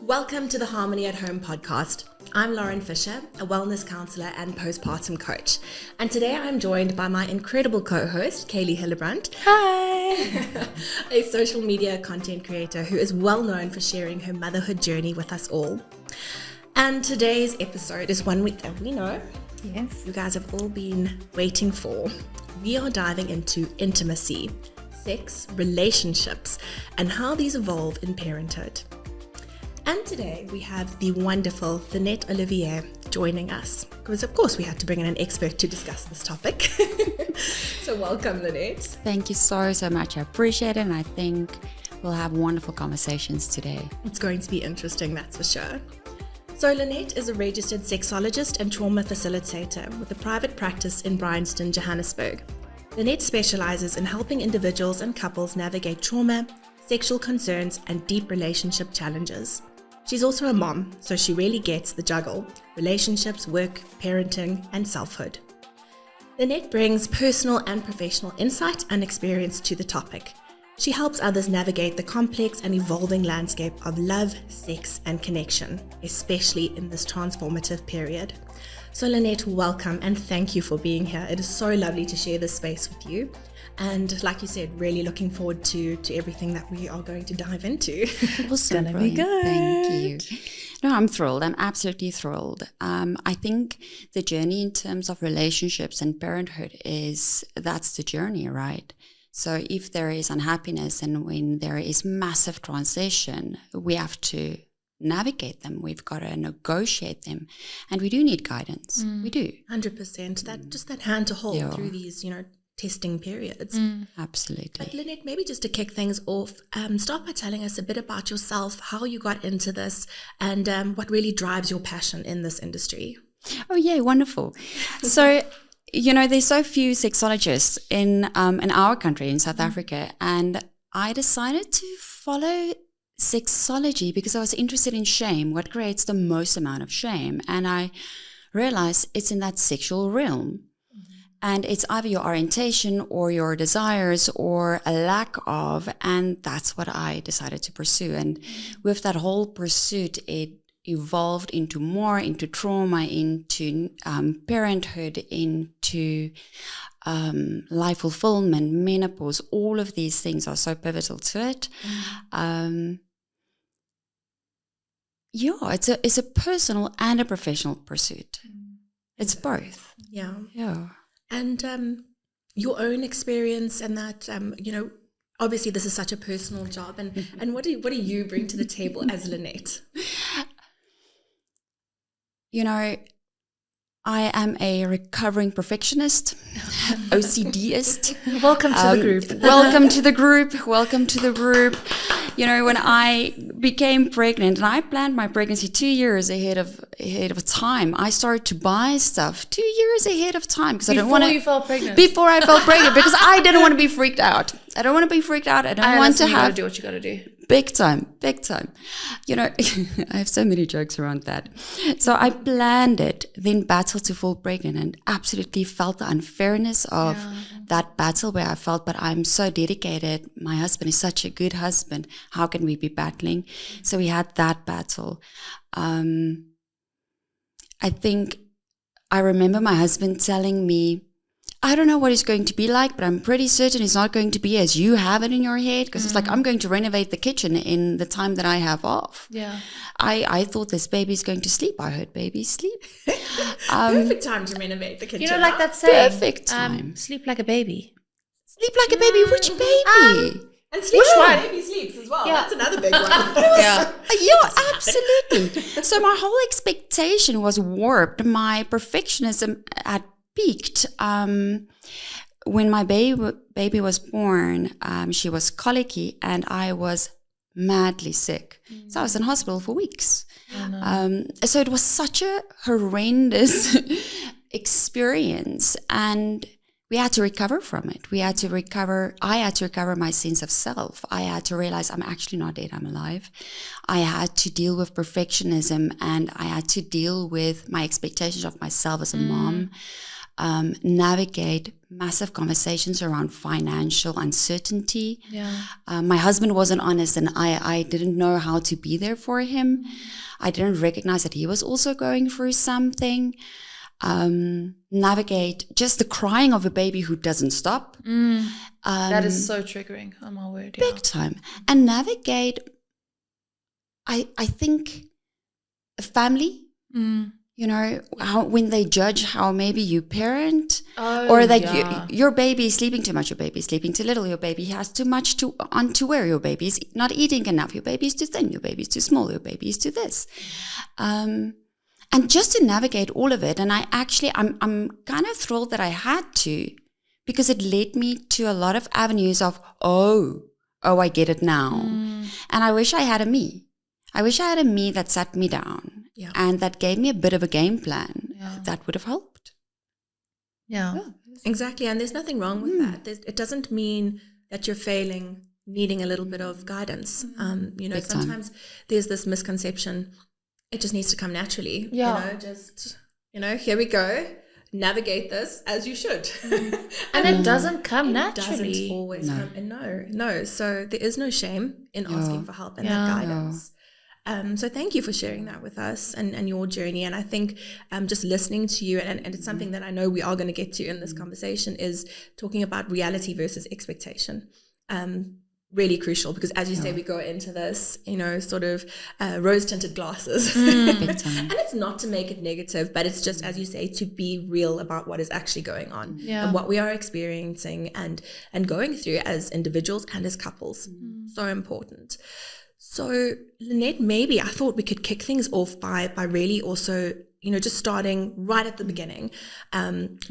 Welcome to the Harmony at Home podcast. I'm Lauren Fisher, a wellness counselor and postpartum coach. And today I'm joined by my incredible co-host, Kayleigh Hillebrand. Hi! A social media content creator who is well known for sharing her motherhood journey with us all. And today's episode is one week that we know you guys have all been waiting for. We are diving into intimacy, sex, relationships, and how these evolve in parenthood. And today we have the wonderful Lynett Olivier joining us, because of course we had to bring in an expert to discuss this topic. So welcome, Lynett. Thank you so much. I appreciate it, and I think we'll have wonderful conversations today. It's going to be interesting, that's for sure. So Lynett is a registered sexologist and trauma facilitator with a private practice in Bryanston, Johannesburg. Lynett specializes in helping individuals and couples navigate trauma, sexual concerns, and deep relationship challenges. She's also a mom, so she really gets the juggle: relationships, work, parenting, and selfhood. Lynett brings personal and professional insight and experience to the topic. She helps others navigate the complex and evolving landscape of love, sex, and connection, especially in this transformative period. So Lynett, welcome and thank you for being here. It is so lovely to share this space with you. And like you said, really looking forward to everything that we are going to dive into. It's going to be good. Thank you. No, I'm thrilled. I'm absolutely thrilled. I think the journey in terms of relationships and parenthood that's the journey, right? So if there is unhappiness and when there is massive transition, we have to navigate them. We've got to negotiate them, and we do need guidance. We do. 100%. That hand to hold through these, testing periods. Absolutely. But Lynett, maybe just to kick things off, start by telling us a bit about yourself, how you got into this, and what really drives your passion in this industry. Oh, yeah, wonderful. So, there's so few sexologists in our country, in South Africa, and I decided to follow sexology because I was interested in shame, what creates the most amount of shame, and I realized it's in that sexual realm. And it's either your orientation or your desires or a lack of, and that's what I decided to pursue. And with that whole pursuit, it evolved into trauma, into parenthood, into life fulfillment, menopause. All of these things are so pivotal to it. It's a personal and a professional pursuit. It's both. Yeah. And your own experience and that, obviously this is such a personal job. And what do you bring to the table as Lynett? I am a recovering perfectionist, OCDist. Welcome to the group. Welcome to the group. Welcome to the group. When I became pregnant, and I planned my pregnancy 2 years ahead of time, I started to buy stuff 2 years ahead of time because I didn't want to. Before you fell pregnant. Before I fell pregnant, because I didn't want to be freaked out. I don't want to be freaked out. I don't want to have. You gotta do what you gotta do. Big time. I have so many jokes around that. So I planned it, then battled to fall pregnant, and absolutely felt the unfairness of that battle where I felt, but I'm so dedicated. My husband is such a good husband. How can we be battling? So we had that battle. I think I remember my husband telling me, I don't know what it's going to be like, but I'm pretty certain it's not going to be as you have it in your head, because it's like I'm going to renovate the kitchen in the time that I have off. Yeah. I thought this baby's going to sleep. I heard babies sleep. Perfect time to renovate the kitchen. Like that saying? Perfect time. Sleep like a baby. Sleep like a baby? Which baby? And sleep while baby sleeps as well. Yeah. That's another big one. Absolutely. So my whole expectation was warped. My perfectionism had peaked. When my baby was born, she was colicky and I was madly sick. So I was in hospital for weeks. Oh, no. So it was such a horrendous experience, and we had to recover from it. I had to recover my sense of self. I had to realize I'm actually not dead, I'm alive. I had to deal with perfectionism, and I had to deal with my expectations of myself as a mom. navigate massive conversations around financial uncertainty. Yeah. My husband wasn't honest, and I didn't know how to be there for him. I didn't recognize that he was also going through something. Navigate just the crying of a baby who doesn't stop. That is so triggering. Oh my word. Yeah. Big time. And navigate, I think, a family. You know, how when they judge how maybe you parent, or that your baby is sleeping too much, your baby is sleeping too little, your baby has too much to wear, your baby is not eating enough, your baby is too thin, your baby is too small, your baby is too this. And just to navigate all of it, and I'm kind of thrilled that I had to, because it led me to a lot of avenues of, I get it now. And I wish I had a me. I wish I had a me that sat me down and that gave me a bit of a game plan. That would have helped. Yeah. Exactly. And there's nothing wrong with that. It doesn't mean that you're failing, needing a little bit of guidance. You know, sometimes there's this misconception, it just needs to come naturally. Yeah. You know, here we go. Navigate this as you should. And it doesn't come naturally. It doesn't always come. No. So there is no shame in asking for help and that guidance. So thank you for sharing that with us and your journey. And I think just listening to you, and it's something that I know we are going to get to in this conversation, is talking about reality versus expectation. Really crucial, because as you say, we go into this, you know, sort of rose-tinted glasses. And it's not to make it negative, but it's just, as you say, to be real about what is actually going on and what we are experiencing and going through as individuals and as couples. So important. So Lynett, maybe I thought we could kick things off by really also, you know, just starting right at the beginning.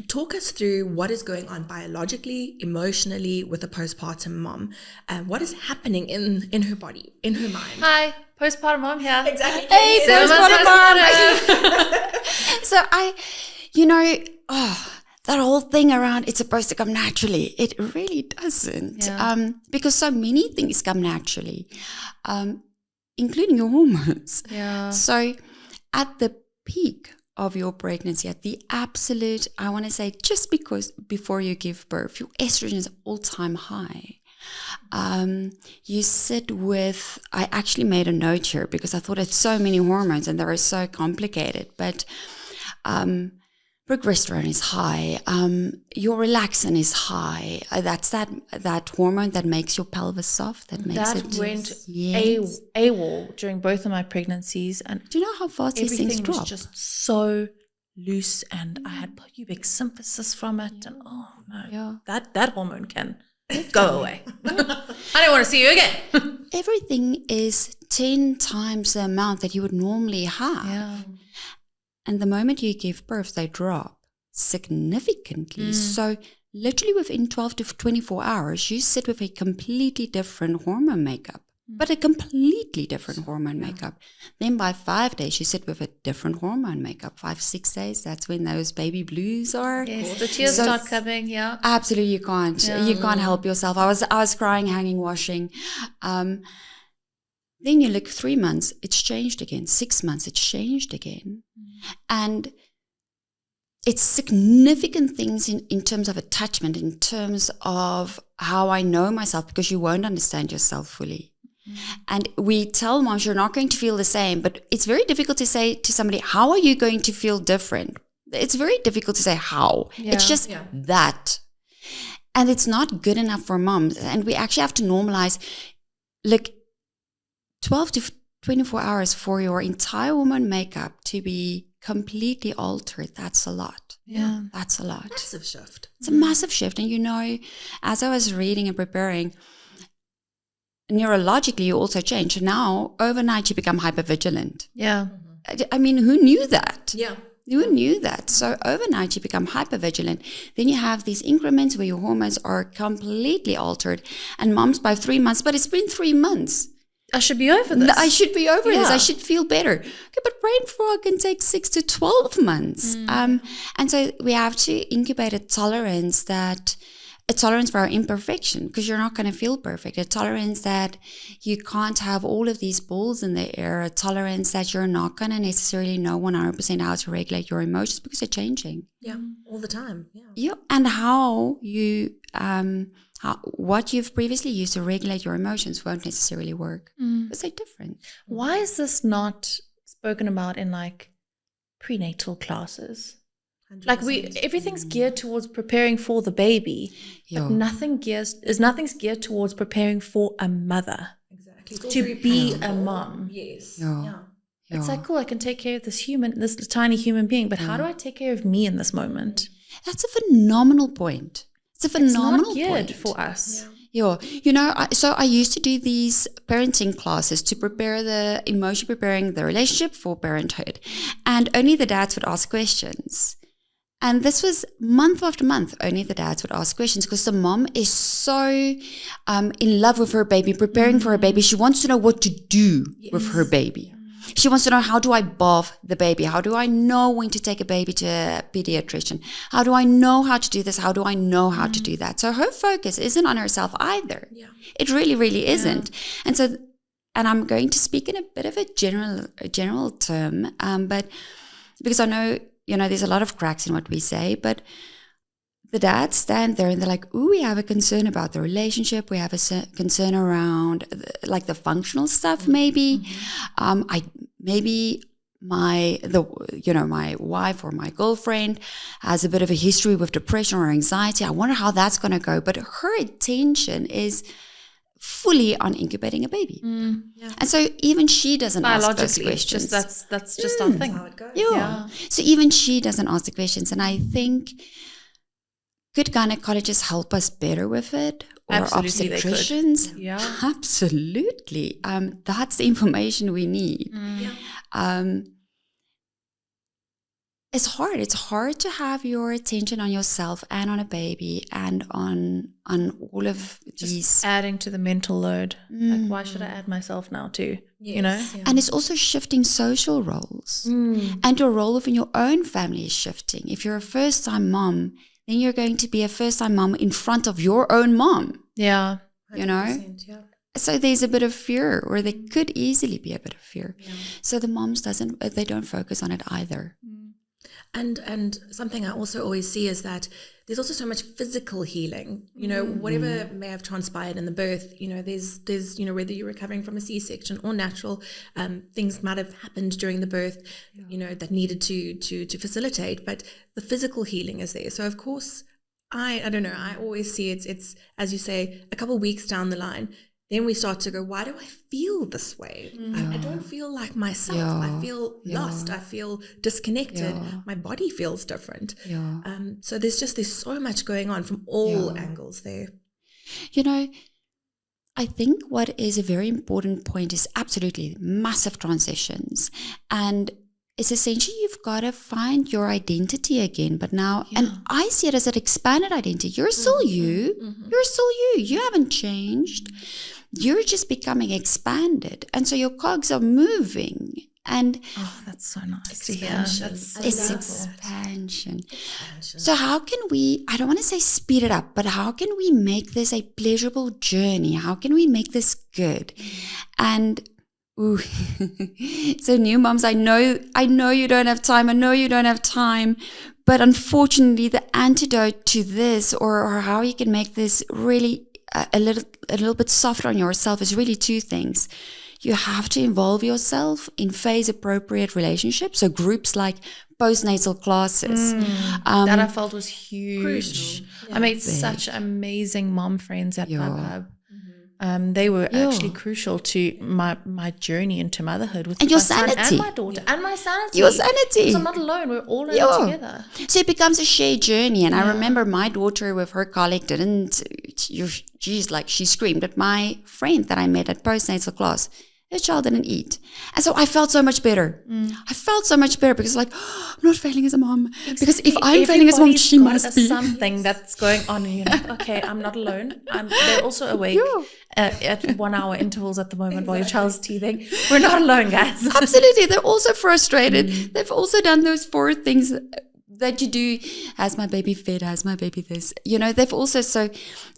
Talk us through what is going on biologically, emotionally with a postpartum mom. What is happening in her body, in her mind? Hi, postpartum mom here. Exactly. Hey, postpartum mom. So that whole thing around it's supposed to come naturally, it really doesn't. Because so many things come naturally, including your hormones. So at the peak of your pregnancy, at the absolute, I want to say, just because before you give birth, your estrogen is all-time high. You sit with, I actually made a note here because I thought it's so many hormones and they are so complicated, but progesterone is high, your relaxin is high. That's that hormone that makes your pelvis soft, that makes that went AWOL during both of my pregnancies, and do you know how fast these things drop? Everything was just so loose, and I had pubic symphysis from it, and that hormone can go away. I don't want to see you again. Everything is 10 times the amount that you would normally have. And the moment you give birth, they drop significantly. So literally within 12 to 24 hours, you sit with a completely different hormone makeup, but a completely different hormone makeup. Then by 5 days, you sit with a different hormone makeup. 5-6 days, that's when those baby blues are. Yes, the tears start coming, Absolutely, you can't. You can't help yourself. I was crying, hanging, washing. Then you look 3 months, it's changed again. 6 months, it's changed again. And it's significant things in terms of attachment, in terms of how I know myself, because you won't understand yourself fully. And we tell moms, you're not going to feel the same, but it's very difficult to say to somebody, how are you going to feel different? It's very difficult to say how. It's just that. And it's not good enough for moms. And we actually have to normalize, look, 12 to 24 hours for your entire hormone makeup to be completely altered, that's a lot. That's a lot. Massive shift. It's a massive shift. And you know, as I was reading and preparing, neurologically you also change. Now, overnight you become hypervigilant. I mean, who knew that? Who knew that? So overnight you become hypervigilant. Then you have these increments where your hormones are completely altered. And moms by 3 months, but it's been 3 months. I should be over this. I should be over this. I should feel better. Okay, but brain fog can take 6 to 12 months. And so we have to incubate a tolerance that a tolerance for our imperfection, because you're not going to feel perfect. A tolerance that you can't have all of these balls in the air. A tolerance that you're not going to necessarily know 100% how to regulate your emotions because they're changing. Yeah, all the time. Yeah, and how you what you've previously used to regulate your emotions won't necessarily work because they're different. Why is this not spoken about in like prenatal classes? 100%. Like everything's geared towards preparing for the baby, but nothing's geared towards preparing for a mother. Exactly. To be a mom. Yes. Yeah. It's like, cool, I can take care of this tiny human being, but how do I take care of me in this moment? That's a phenomenal point. It's a phenomenal It's not geared point for us. Yeah. So I used to do these parenting classes to prepare preparing the relationship for parenthood. And only the dads would ask questions. And this was month after month, only the dads would ask questions because the mom is so in love with her baby, preparing for her baby. She wants to know what to do with her baby. She wants to know, how do I bath the baby? How do I know when to take a baby to a pediatrician? How do I know how to do this? How do I know how to do that? So her focus isn't on herself either. Yeah. It really, really isn't. And so, and I'm going to speak in a bit of a general term, but because I know, there's a lot of cracks in what we say, but the dads stand there and they're like, ooh, we have a concern about the relationship. We have a concern around like the functional stuff, maybe. My wife or my girlfriend has a bit of a history with depression or anxiety. I wonder how that's going to go. But her attention is fully on incubating a baby. And so even she doesn't ask those questions. That's just our thing. That's how it goes. Yeah. So even she doesn't ask the questions. And I think good gynecologists help us better with it, or Absolutely, obstetricians. Yeah. Absolutely. That's the information we need. It's hard. It's hard to have your attention on yourself and on a baby and on all of these. Adding to the mental load. Like, why should I add myself now too? Yes. And it's also shifting social roles. And your role within your own family is shifting. If you're a first-time mom, then you're going to be a first-time mom in front of your own mom. Yeah. 100%, yeah. So there's a bit of fear, or there could easily be a bit of fear. Yeah. So the moms they don't focus on it either. And something I also always see is that there's also so much physical healing, whatever may have transpired in the birth, there's whether you're recovering from a C-section or natural, things might have happened during the birth, that needed to facilitate, but the physical healing is there. So of course, I don't know, I always see it's, as you say, a couple of weeks down the line, then we start to go, why do I feel this way? I don't feel like myself. I feel lost. I feel disconnected. My body feels different. So there's so much going on from all angles there. I think what is a very important point is absolutely massive transitions. And it's essentially you've got to find your identity again. But now, and I see it as an expanded identity. You're still you. You're still you. You haven't changed. You're just becoming expanded. And so your cogs are moving. And that's so nice expansion. To hear. It's expansion. So how can we, I don't want to say speed it up, but how can we make this a pleasurable journey? How can we make this good? And so new moms, I know you don't have time. But unfortunately, the antidote to this, or how you can make this really a little bit softer on yourself, is really two things. You have to involve yourself in phase-appropriate relationships. So groups like postnatal classes. That I felt was huge. Crucial. I made such amazing mom friends at my pub. They were actually crucial to my journey into motherhood with and my your son sanity. and my daughter and my sanity. Your sanity. Because I'm not alone. We're all in it together. So it becomes a shared journey. And I remember my daughter with her colleague she screamed at my friend that I met at postnatal class. Her child didn't eat. And so I felt so much better. I felt so much better because I'm not failing as a mom. Exactly. Because if I'm failing as a mom, she must be. Something that's going on. Okay, I'm not alone. They're also awake at 1 hour intervals at the moment while your child's teething. We're not alone, guys. Absolutely. They're also frustrated. They've also done those 4 things that you do, has my baby fed, has my baby this, they've also, so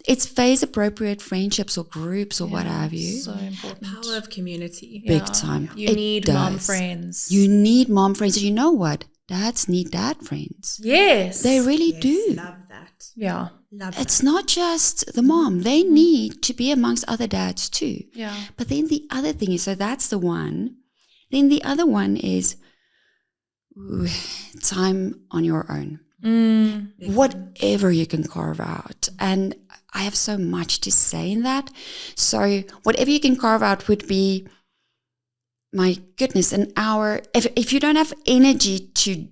it's phase appropriate friendships or groups or what have you. So important. Power of community. Big time. You need mom friends. You need mom friends. You know what? Dads need dad friends. Yes. They really do. Love that. Yeah. Love It's that. not just the mom. They need to be amongst other dads too. Yeah. But then the other thing is, so that's the one. Then the other one is time on your own. Whatever you can carve out. And I have so much to say in that. So whatever you can carve out would be, my goodness, an hour. If you don't have energy to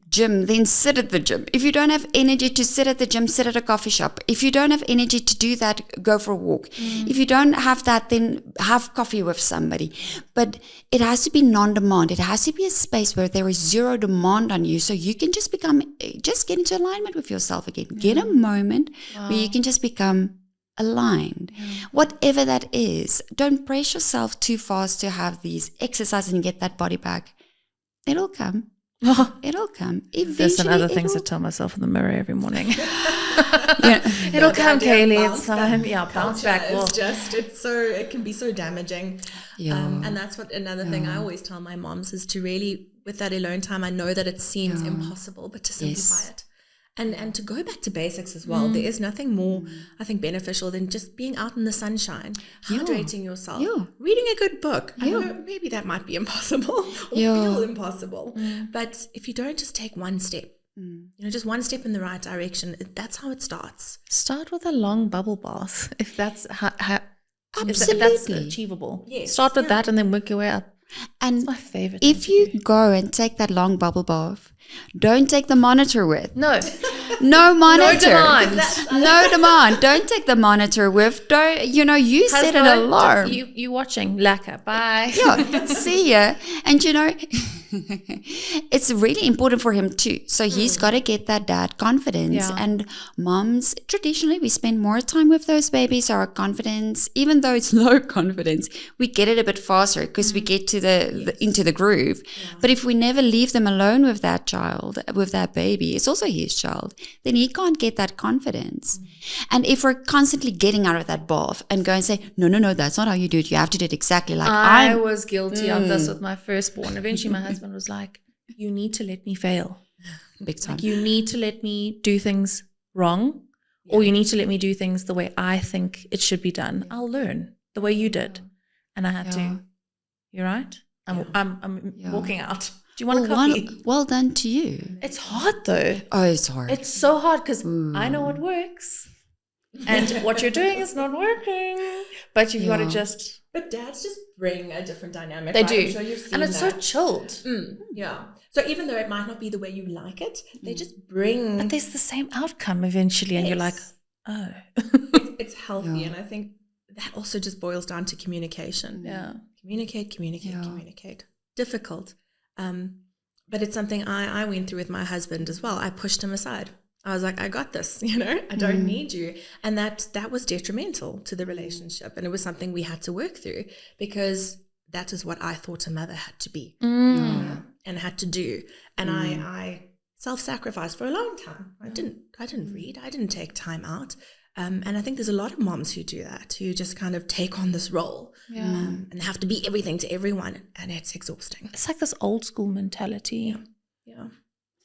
gym, then sit at the gym. If you don't have energy to sit at the gym, sit at a coffee shop. If you don't have energy to do that, go for a walk. If you don't have that, then have coffee with somebody. But it has to be non-demand. It has to be a space where there is zero demand on you, so you can just get into alignment with yourself again. Get a moment where you can just become aligned. Whatever that is, don't press yourself too fast to have these exercises and get that body back. It'll come. It'll come. Eventually, There's some other things to tell myself in the mirror every morning. Yeah. It'll come, Kayleigh. It's Bounce time. back. Yeah, bounce back. It can be so damaging. Yeah. And that's what another thing I always tell my moms is to really, with that alone time, I know that it seems impossible, but to simplify it. And to go back to basics as well. There is nothing more, I think, beneficial than just being out in the sunshine, hydrating yourself, reading a good book. I know maybe that might be impossible or feel impossible. But if you don't just take one step, just one step in the right direction, that's how it starts. Start with a long bubble bath, if that's Absolutely. if that's achievable. Yes. Start with that and then work your way up. And That's my favorite. if you go and take that long bubble bath, don't take the monitor with. No monitor. demand. No demand. Don't take the monitor with. Don't, you set an Husband, alarm. You watching. Lacquer. Bye. Yeah, see ya. And it's really important for him too. So he's got to get that dad confidence. Yeah. And moms, traditionally, we spend more time with those babies. Our confidence, even though it's low confidence, we get it a bit faster because we get to into the groove. But if we never leave them alone with that child, with that baby, it's also his child, then he can't get that confidence. And if we're constantly getting out of that bath and go and say, no, that's not how you do it. You have to do it exactly like I was guilty of this with my firstborn. Eventually, my husband was like, you need to let me fail. big time. Like, you need to let me do things wrong, or you need to let me do things the way I think it should be done. I'll learn the way you did. And I had to. You're right. I'm walking out. Do you want a coffee? Well done to you. It's hard though. Oh, it's hard. It's so hard because I know what works. And what you're doing is not working. But you've got to just... But dads just bring a different dynamic. They right? do. I'm sure you've seen And it's that. so chilled. Yeah. So even though it might not be the way you like it, they just bring... But there's the same outcome eventually. And you're like, oh. it's healthy. And I think that also just boils down to communication. Yeah. Communicate. Difficult. But it's something I went through with my husband as well. I pushed him aside. I was like, I got this, I don't need you. And that was detrimental to the relationship. And it was something we had to work through because that is what I thought a mother had to be and had to do. And I self-sacrificed for a long time. I didn't read. I didn't take time out. And I think there's a lot of moms who do that, who just kind of take on this role and have to be everything to everyone. And it's exhausting. It's like this old school mentality. Yeah.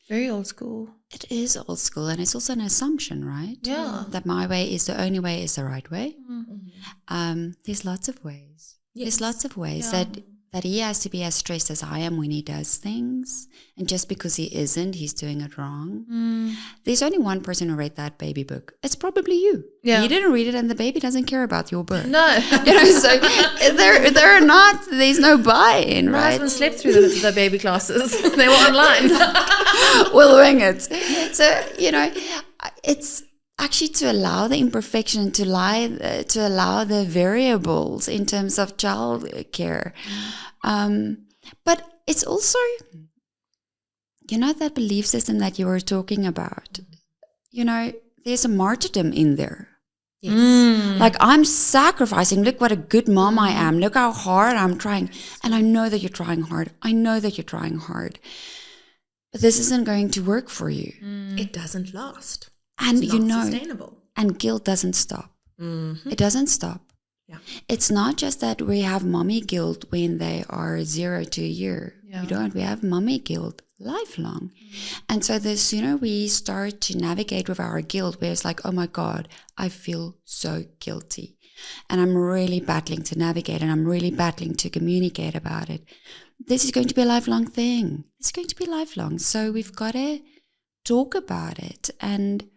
Very old school. It is old school, and it's also an assumption, right? Yeah. That my way is the only way is the right way. Mm-hmm. There's lots of ways. Yes. There's lots of ways that he has to be as stressed as I am when he does things. And just because he isn't, he's doing it wrong. There's only one person who read that baby book. It's probably you. Yeah. You didn't read it, and the baby doesn't care about your book. No. So they're not, there's no buy-in, My right? husband slept through the baby classes. They were online. We'll wing it. So, it's actually to allow the imperfection, to allow the variables in terms of child care. But it's also, that belief system that you were talking about, there's a martyrdom in there. Yes. Like, I'm sacrificing. Look what a good mom I am. Look how hard I'm trying. And I know that you're trying hard. but this isn't going to work for you. It doesn't last. And it's not sustainable. And guilt doesn't stop. It doesn't stop. Yeah. It's not just that we have mommy guilt when they are 0 to a year. Yeah. We don't. We have mommy guilt lifelong. And so the sooner we start to navigate with our guilt, where it's like, oh my God, I feel so guilty. And I'm really battling to navigate, and I'm really battling to communicate about it. This is going to be a lifelong thing. It's going to be lifelong. So we've got to talk about it. And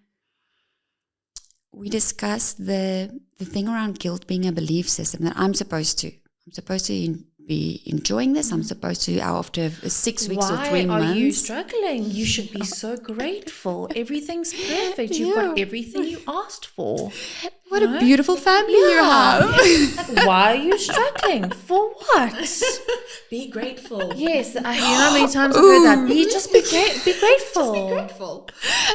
we discussed the thing around guilt being a belief system, that I'm supposed to be enjoying this. I'm supposed to, after 6 weeks or 3 months. Why are you struggling? You should be so grateful. Everything's perfect. You've got everything you asked for. What a beautiful family you have. Why are you struggling? For what? Be grateful. Yes, you know how many times I've heard that. Be grateful. Just be grateful.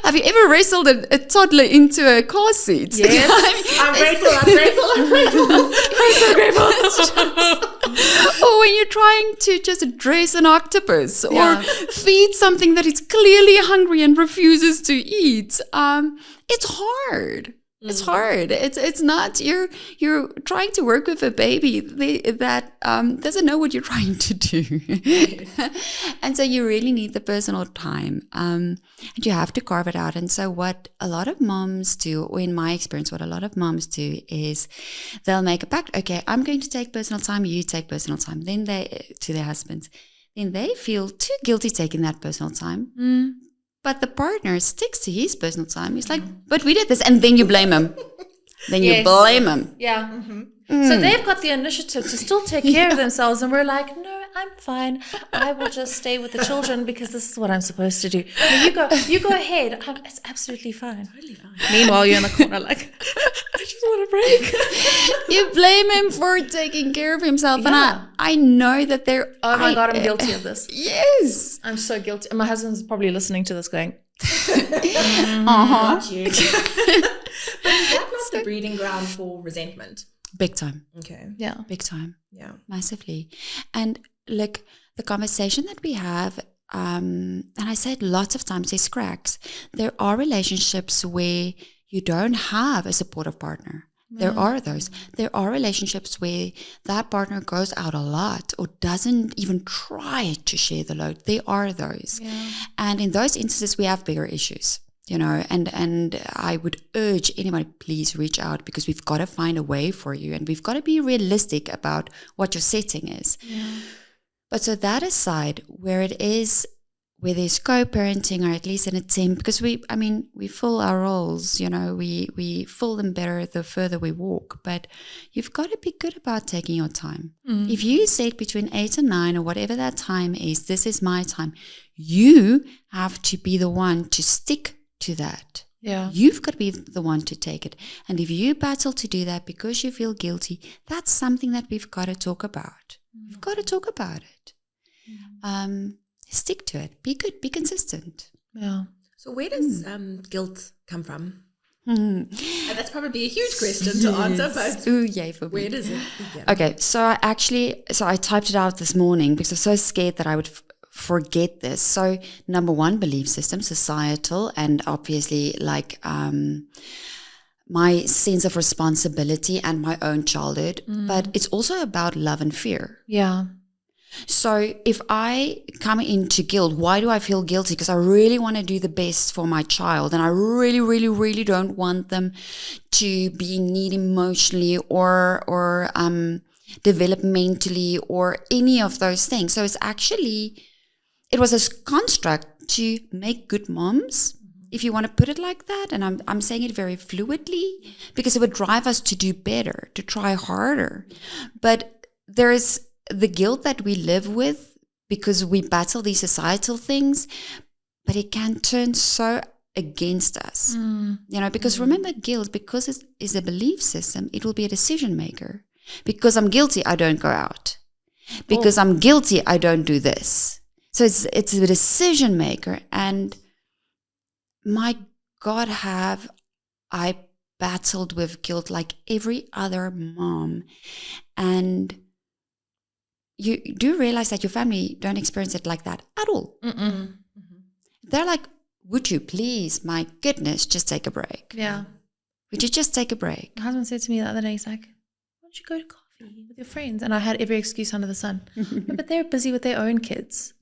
Have you ever wrestled a toddler into a car seat? Yes. I'm grateful. I'm so grateful. Or when you're trying to just dress an octopus or feed something that is clearly hungry and refuses to eat. It's hard. It's hard. It's not, you're trying to work with a baby that doesn't know what you're trying to do. And so you really need the personal time. And you have to carve it out. And so what a lot of moms do, or in my experience, what a lot of moms do is they'll make a pact. Okay, I'm going to take personal time, you take personal time. Then to their husbands. Then they feel too guilty taking that personal time. But the partner sticks to his personal time. He's like, but we did this. And then you blame him. You blame him. Yeah. So they've got the initiative to still take care of themselves. And we're like, no, I'm fine. I will just stay with the children because this is what I'm supposed to do. No, you go ahead. It's absolutely fine. Totally fine. Meanwhile, you're in the corner like, I just want to break. You blame him for taking care of himself. And I know that they're... Oh my God, I'm guilty of this. Yes. I'm so guilty. And my husband's probably listening to this going, Not you. But is that not the breeding ground for resentment? Big time. Okay. yeah. Big time. Yeah. Massively. And look, the conversation that we have, and I said lots of times, there's cracks. There are relationships where you don't have a supportive partner. There are those. There are relationships where that partner goes out a lot or doesn't even try to share the load. There are those. Yeah. And in those instances, we have bigger issues, you know, and I would urge anybody, please reach out, because we've got to find a way for you, and we've got to be realistic about what your setting is. Yeah. But so that aside, where there's co-parenting, or at least an attempt, because we fill our roles, you know, we fill them better the further we walk, but you've got to be good about taking your time. If you said between 8 and 9 or whatever that time is, this is my time, you have to be the one to stick to that. Yeah. You've got to be the one to take it. And if you battle to do that because you feel guilty, that's something that we've got to talk about. We've got to talk about it. Stick to it. Be good. Be consistent. Yeah. So where does guilt come from? And that's probably a huge question to answer, but Ooh, yay for me. where does it begin? Okay, so I typed it out this morning because I was so scared that I would forget this. So number 1, belief system, societal, and obviously like my sense of responsibility and my own childhood. But it's also about love and fear. Yeah. So if I come into guilt, why do I feel guilty? Because I really want to do the best for my child, and I really, really, really don't want them to be in need emotionally or developmentally or any of those things. So it was a construct to make good moms, if you want to put it like that. And I'm saying it very fluidly because it would drive us to do better, to try harder. But there is the guilt that we live with because we battle these societal things, but it can turn so against us, you know, because remember, guilt, because it is a belief system, it will be a decision maker. Because I'm guilty, I don't go out. Because I'm guilty, I don't do this. So it's a decision maker. And my God, have I battled with guilt like every other mom. And you do realize that your family don't experience it like that at all. they're like, would you please, my goodness, just take a break? Yeah. Would you just take a break? My husband said to me the other day, he's like, why don't you go to coffee with your friends? And I had every excuse under the sun. Yeah, but they're busy with their own kids.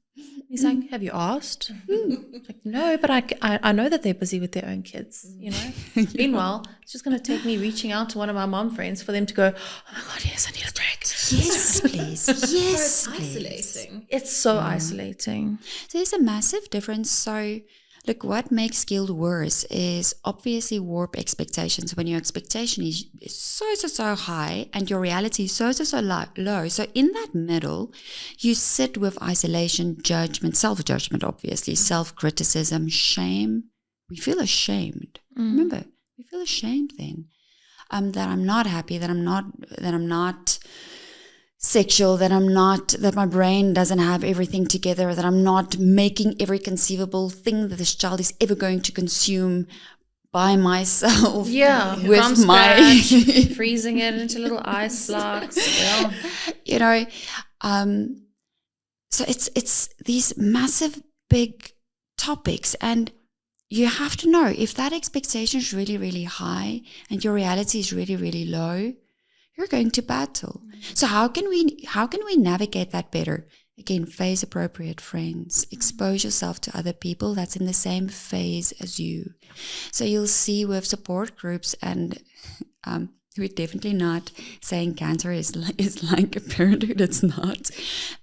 He's like, have you asked? Like, no, but I know that they're busy with their own kids, you know. Meanwhile, it's just going to take me reaching out to one of my mom friends for them to go, oh my God, yes, I need a break. Yes, please. Yes, so it's isolating. It's so isolating. So there's a massive difference. So look, what makes guilt worse is obviously warped expectations. When your expectation is so high and your reality is so low. So in that middle, you sit with isolation, judgment, self-judgment, obviously, self-criticism, shame. We feel ashamed. Remember, we feel ashamed then that I'm not happy, that I'm not sexual, that my brain doesn't have everything together, that I'm not making every conceivable thing that this child is ever going to consume by myself. Yeah, with from my scratch, freezing it into little ice blocks. Yeah. You know, so it's these massive big topics, and you have to know if that expectation is really, really high and your reality is really, really low, you're going to battle. So how can we navigate that better? Again, phase appropriate friends. Expose yourself to other people that's in the same phase as you. So you'll see with support groups, and we're definitely not saying cancer is like a parenthood. It's not.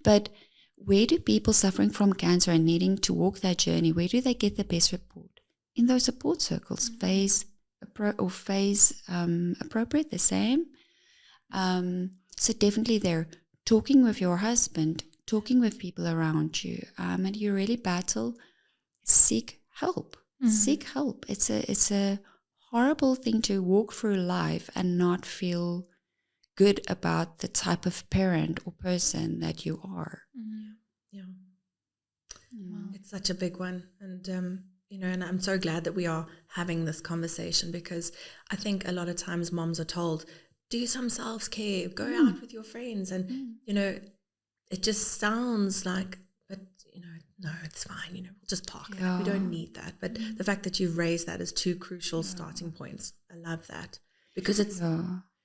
But where do people suffering from cancer and needing to walk that journey, where do they get the best support? In those support circles, phase appropriate, the same. So definitely there, talking with your husband, talking with people around you, and you really battle, seek help. Seek help. It's a horrible thing to walk through life and not feel good about the type of parent or person that you are. Yeah. It's such a big one. And and I'm so glad that we are having this conversation, because I think a lot of times moms are told, do some self-care, go out with your friends. And, it just sounds like, but, no, it's fine. We'll just park that. We don't need that. But the fact that you've raised that as two crucial starting points, I love that, because it's,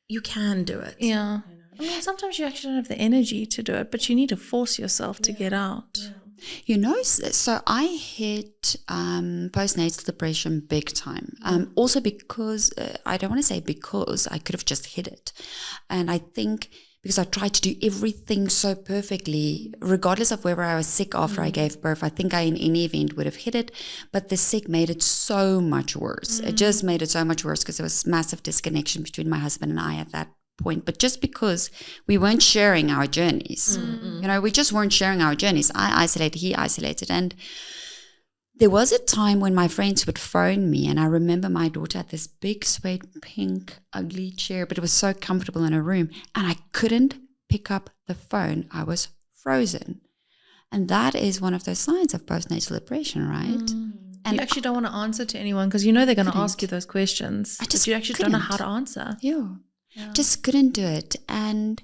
you can do it. Yeah. I mean, sometimes you actually don't have the energy to do it, but you need to force yourself to get out. Yeah. So I hit postnatal depression big time. Also because, I don't want to say because, I could have just hit it. And I think because I tried to do everything so perfectly, regardless of whether I was sick after I gave birth, I think I in any event would have hit it. But the sick made it so much worse. It just made it so much worse because there was massive disconnection between my husband and I at that point. But just because we weren't sharing our journeys, we just weren't sharing our journeys. I isolated, he isolated. And there was a time when my friends would phone me, and I remember my daughter had this big suede pink ugly chair, but it was so comfortable in her room, and I couldn't pick up the phone. I was frozen. And that is one of those signs of postnatal depression, right? And you actually don't want to answer to anyone because they're going to ask you those questions. But you actually don't know how to answer. Yeah. Just couldn't do it. And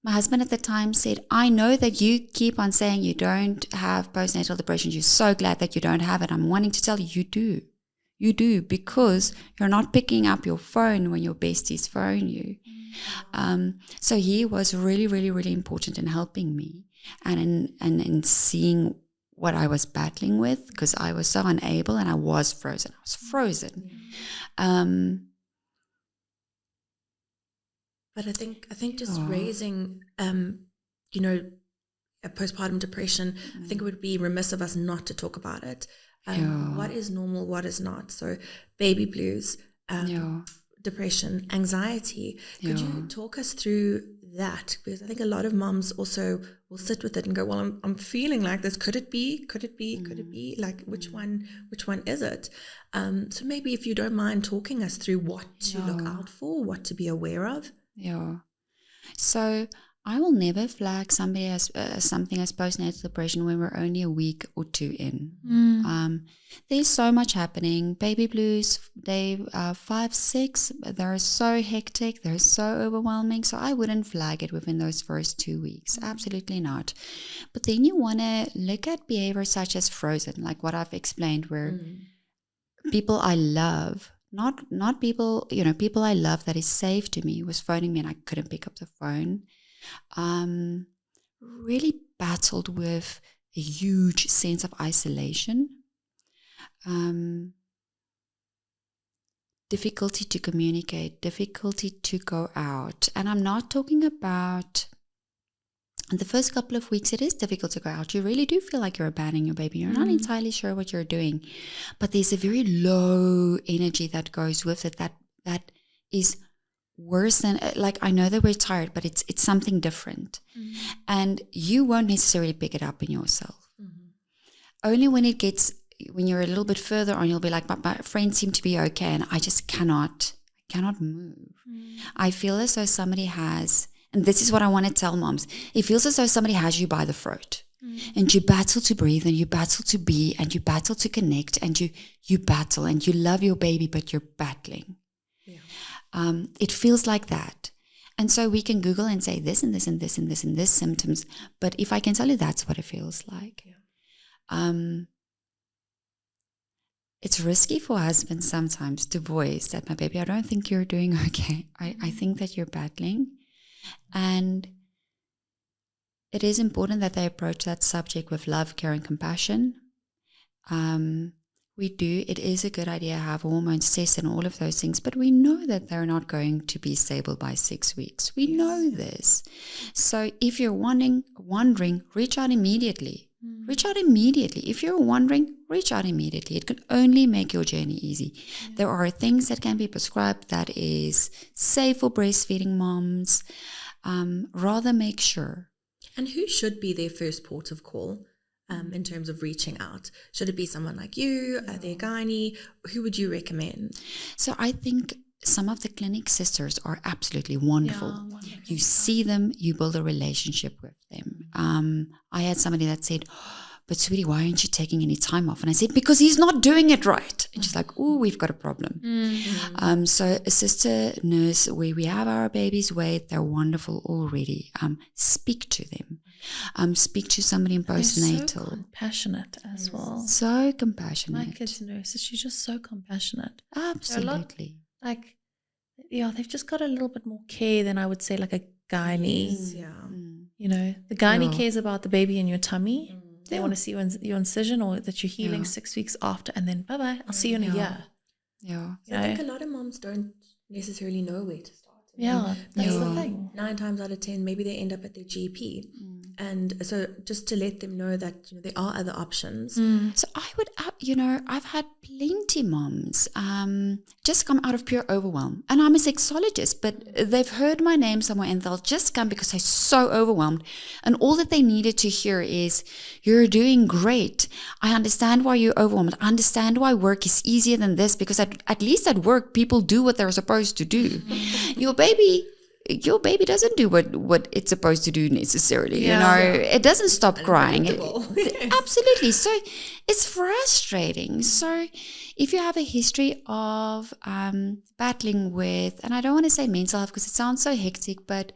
my husband at the time said, I know that you keep on saying you don't have postnatal depression. You're so glad that you don't have it. I'm wanting to tell you, you do. You do, because you're not picking up your phone when your besties phone you. So he was really, really, really important in helping me and in seeing what I was battling with, because I was so unable and I was frozen. But I think just raising, a postpartum depression, I think it would be remiss of us not to talk about it. What is normal, what is not. So baby blues, depression, anxiety. Could you talk us through that? Because I think a lot of moms also will sit with it and go, well, I'm feeling like this. Could it be? Could it be? Could it be? Like, which one is it? So maybe if you don't mind talking us through what to look out for, what to be aware of. Yeah. So I will never flag somebody as something as postnatal depression when we're only a week or two in. There's so much happening. Baby blues, day 5, 6, they're so hectic. They're so overwhelming. So I wouldn't flag it within those first 2 weeks. Absolutely not. But then you want to look at behaviors such as frozen, like what I've explained, where people I love, not people, people I love that is safe to me, was phoning me and I couldn't pick up the phone. Really battled with a huge sense of isolation, difficulty to communicate, difficulty to go out. And I'm not talking about the first couple of weeks. It is difficult to go out. You really do feel like you're abandoning your baby. You're not entirely sure what you're doing, but there's a very low energy that goes with it that is worse than, like, I know that we're tired, but it's something different. And you won't necessarily pick it up in yourself. Only when you're a little bit further on, you'll be like, but my friends seem to be okay and I just cannot move. I feel as though somebody has, and this is what I want to tell moms, it feels as though somebody has you by the throat. And you battle to breathe, and you battle to be, and you battle to connect, and you battle, and you love your baby, but you're battling. It feels like that. And so we can Google and say this and this and this and this and this symptoms. But if I can tell you that's what it feels like. It's risky for husbands sometimes to voice that, my baby, I don't think you're doing okay. I think that you're battling. And it is important that they approach that subject with love, care, and compassion. It is a good idea to have hormones tested and all of those things, but we know that they're not going to be stable by 6 weeks. We know this. So if you're wondering, reach out immediately. Reach out immediately. If you're wondering, reach out immediately. It can only make your journey easy. There are things that can be prescribed that is safe for breastfeeding moms. Rather make sure. And who should be their first port of call? In terms of reaching out? Should it be someone like you, their gynae? Who would you recommend? So I think some of the clinic sisters are absolutely wonderful. Yeah, wonderful. You see them, you build a relationship with them. I had somebody that said, but sweetie, why aren't you taking any time off? And I said, because he's not doing it right. And she's like, oh, we've got a problem. So a sister nurse where we have our baby's weight, they're wonderful already. Speak to them. Speak to somebody in postnatal. So compassionate as well. So compassionate. My kid's nurse, she's just so compassionate. Absolutely. They've just got a little bit more care than I would say like a gynae. Yes, The gynae cares about the baby in your tummy. They want to see your incision or that you're healing 6 weeks after, and then bye-bye, I'll see you in a year. So I think a lot of moms don't necessarily know where to start. That's the thing. 9 times out of 10, maybe they end up at their GP. And so just to let them know that there are other options. So I would, I've had plenty moms just come out of pure overwhelm. And I'm a sexologist, but they've heard my name somewhere and they'll just come because they're so overwhelmed. And all that they needed to hear is, you're doing great. I understand why you're overwhelmed. I understand why work is easier than this, because at least at work, people do what they're supposed to do. Your baby doesn't do what it's supposed to do necessarily. It doesn't stop crying. Absolutely. So it's frustrating. So if you have a history of battling with, and I don't want to say mental health because it sounds so hectic, but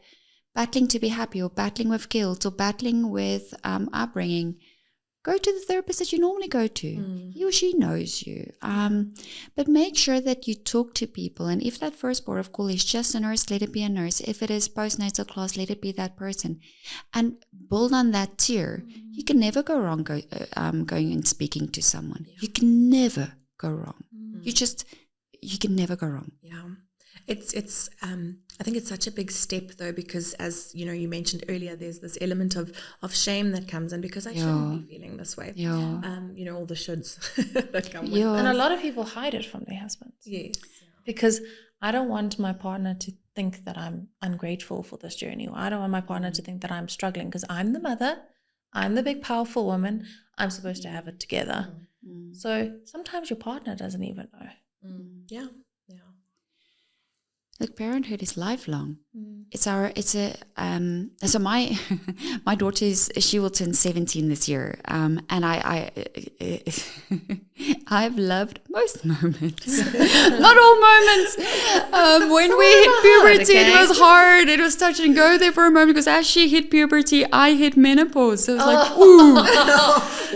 battling to be happy, or battling with guilt, or battling with upbringing, go to the therapist that you normally go to. He or she knows you. But make sure that you talk to people. And if that first port of call is just a nurse, let it be a nurse. If it is postnatal class, let it be that person. And build on that tier. You can never go wrong going and speaking to someone. You can never go wrong. You can never go wrong. Yeah. It's I think it's such a big step though, because as you mentioned earlier, there's this element of shame that comes in, because I shouldn't be feeling this way. All the shoulds that come with it. And a lot of people hide it from their husbands. Yes. Because I don't want my partner to think that I'm ungrateful for this journey, or I don't want my partner to think that I'm struggling, because I'm the mother, I'm the big powerful woman, I'm supposed to have it together. So sometimes your partner doesn't even know. Yeah. Look, parenthood is lifelong. So my daughter she will turn 17 this year. And I've loved most moments, not all moments. When we hit puberty, it was hard. It was touch and go there for a moment because as she hit puberty, I hit menopause. So it was like, ooh.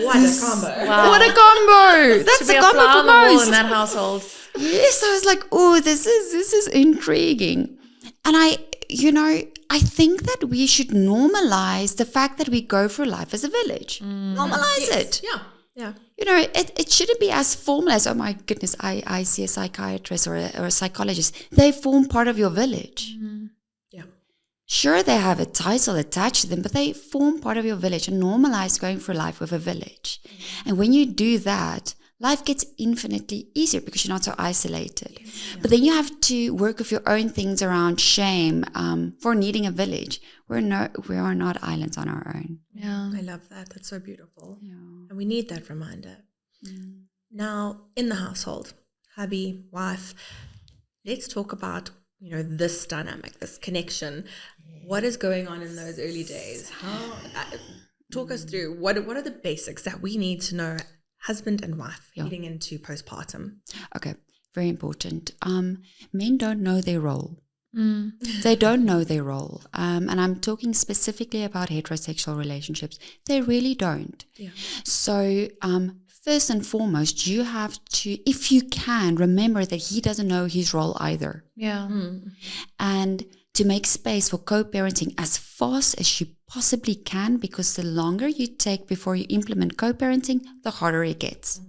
What a combo. Wow. What a combo. That's the combo for most. in that household. Yes, I was like, oh, this is intriguing. And I think that we should normalize the fact that we go through life as a village. Normalize it. Yeah. It shouldn't be as formal as, oh my goodness, I see a psychiatrist or a psychologist. They form part of your village. Yeah. Sure, they have a title attached to them, but they form part of your village, and normalize going through life with a village. And when you do that, life gets infinitely easier because you're not so isolated. Yeah. But then you have to work with your own things around shame for needing a village. We are not islands on our own. Yeah, I love that. That's so beautiful. Yeah. And we need that reminder. Now, in the household, hubby, wife, let's talk about this dynamic, this connection. What is going on in those early days? Talk us through what are the basics that we need to know, husband and wife, leading into postpartum? Okay, very important. Men don't know their role. They don't know their role. And I'm talking specifically about heterosexual relationships. They really don't. Yeah. So first and foremost, you have to, if you can, remember that he doesn't know his role either. Yeah. And to make space for co-parenting as fast as you possibly can, because the longer you take before you implement co-parenting, the harder it gets.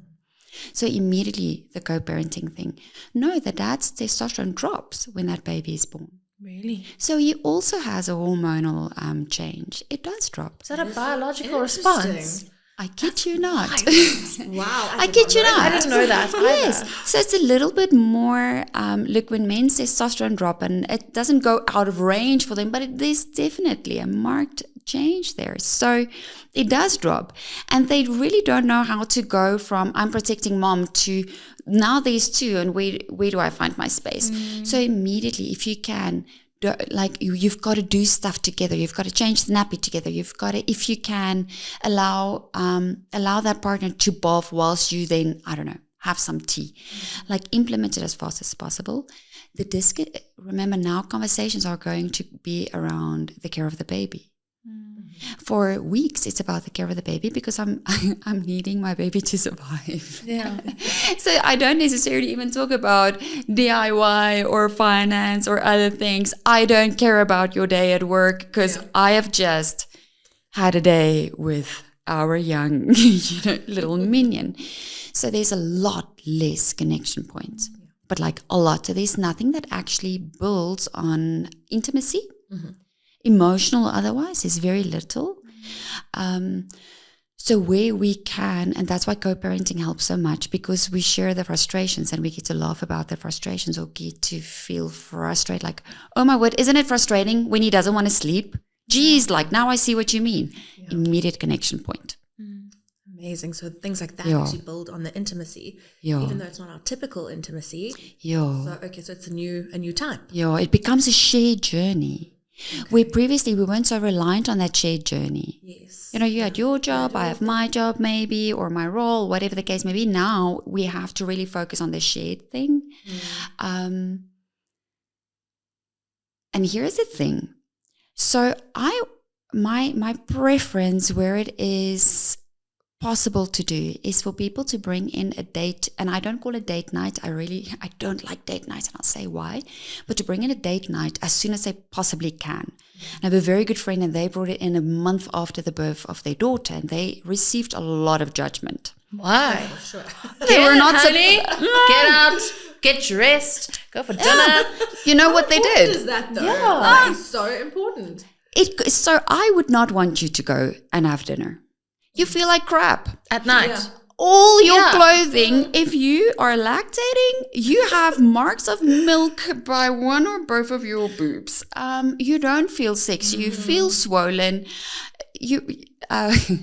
So immediately the co-parenting thing. Know that dad's testosterone drops when that baby is born. Really? So he also has a hormonal change. It does drop. Is that a biological response? I kid you not. Wow. I kid you not. I didn't know that either. Yes. So it's a little bit more, look, when men's testosterone drop, and it doesn't go out of range for them, but there's definitely a marked change there. So it does drop. And they really don't know how to go from I'm protecting mom to now there's two, and where do I find my space? So immediately, if you can, you've got to do stuff together. You've got to change the nappy together. You've got to, if you can, allow that partner to bath whilst you then, I don't know, have some tea. Like implement it as fast as possible. Remember now conversations are going to be around the care of the baby. For weeks, it's about the care of the baby because I'm needing my baby to survive. Yeah. So I don't necessarily even talk about DIY or finance or other things. I don't care about your day at work because I have just had a day with our young little minion. So there's a lot less connection points, but like a lot. So there's nothing that actually builds on intimacy. Emotional otherwise is very little. So where we can, and that's why co-parenting helps so much, because we share the frustrations and we get to laugh about the frustrations or get to feel frustrated, like, oh my word, isn't it frustrating when he doesn't want to sleep? Geez, like now I see what you mean. Immediate connection point. Amazing. So things like that actually build on the intimacy, even though it's not our typical intimacy. So it's a new time. It becomes a shared journey. Where previously we weren't so reliant on that shared journey. Yes. You had your job, I have my job maybe, or my role, whatever the case may be. Now we have to really focus on the shared thing. And here's the thing. So my preference where it is possible to do is for people to bring in a date, and I don't call it date night. I don't like date nights, and I'll say why, but to bring in a date night as soon as they possibly can. And I have a very good friend, and they brought it in a month after the birth of their daughter, and they received a lot of judgment. Why? Oh, sure. They were not honey, get out, get dressed, go for dinner. You know what they did? What is that though? That is so important. So I would not want you to go and have dinner. You feel like crap at night. All your clothing, if you are lactating, you have marks of milk by one or both of your boobs. You don't feel sexy. You feel swollen.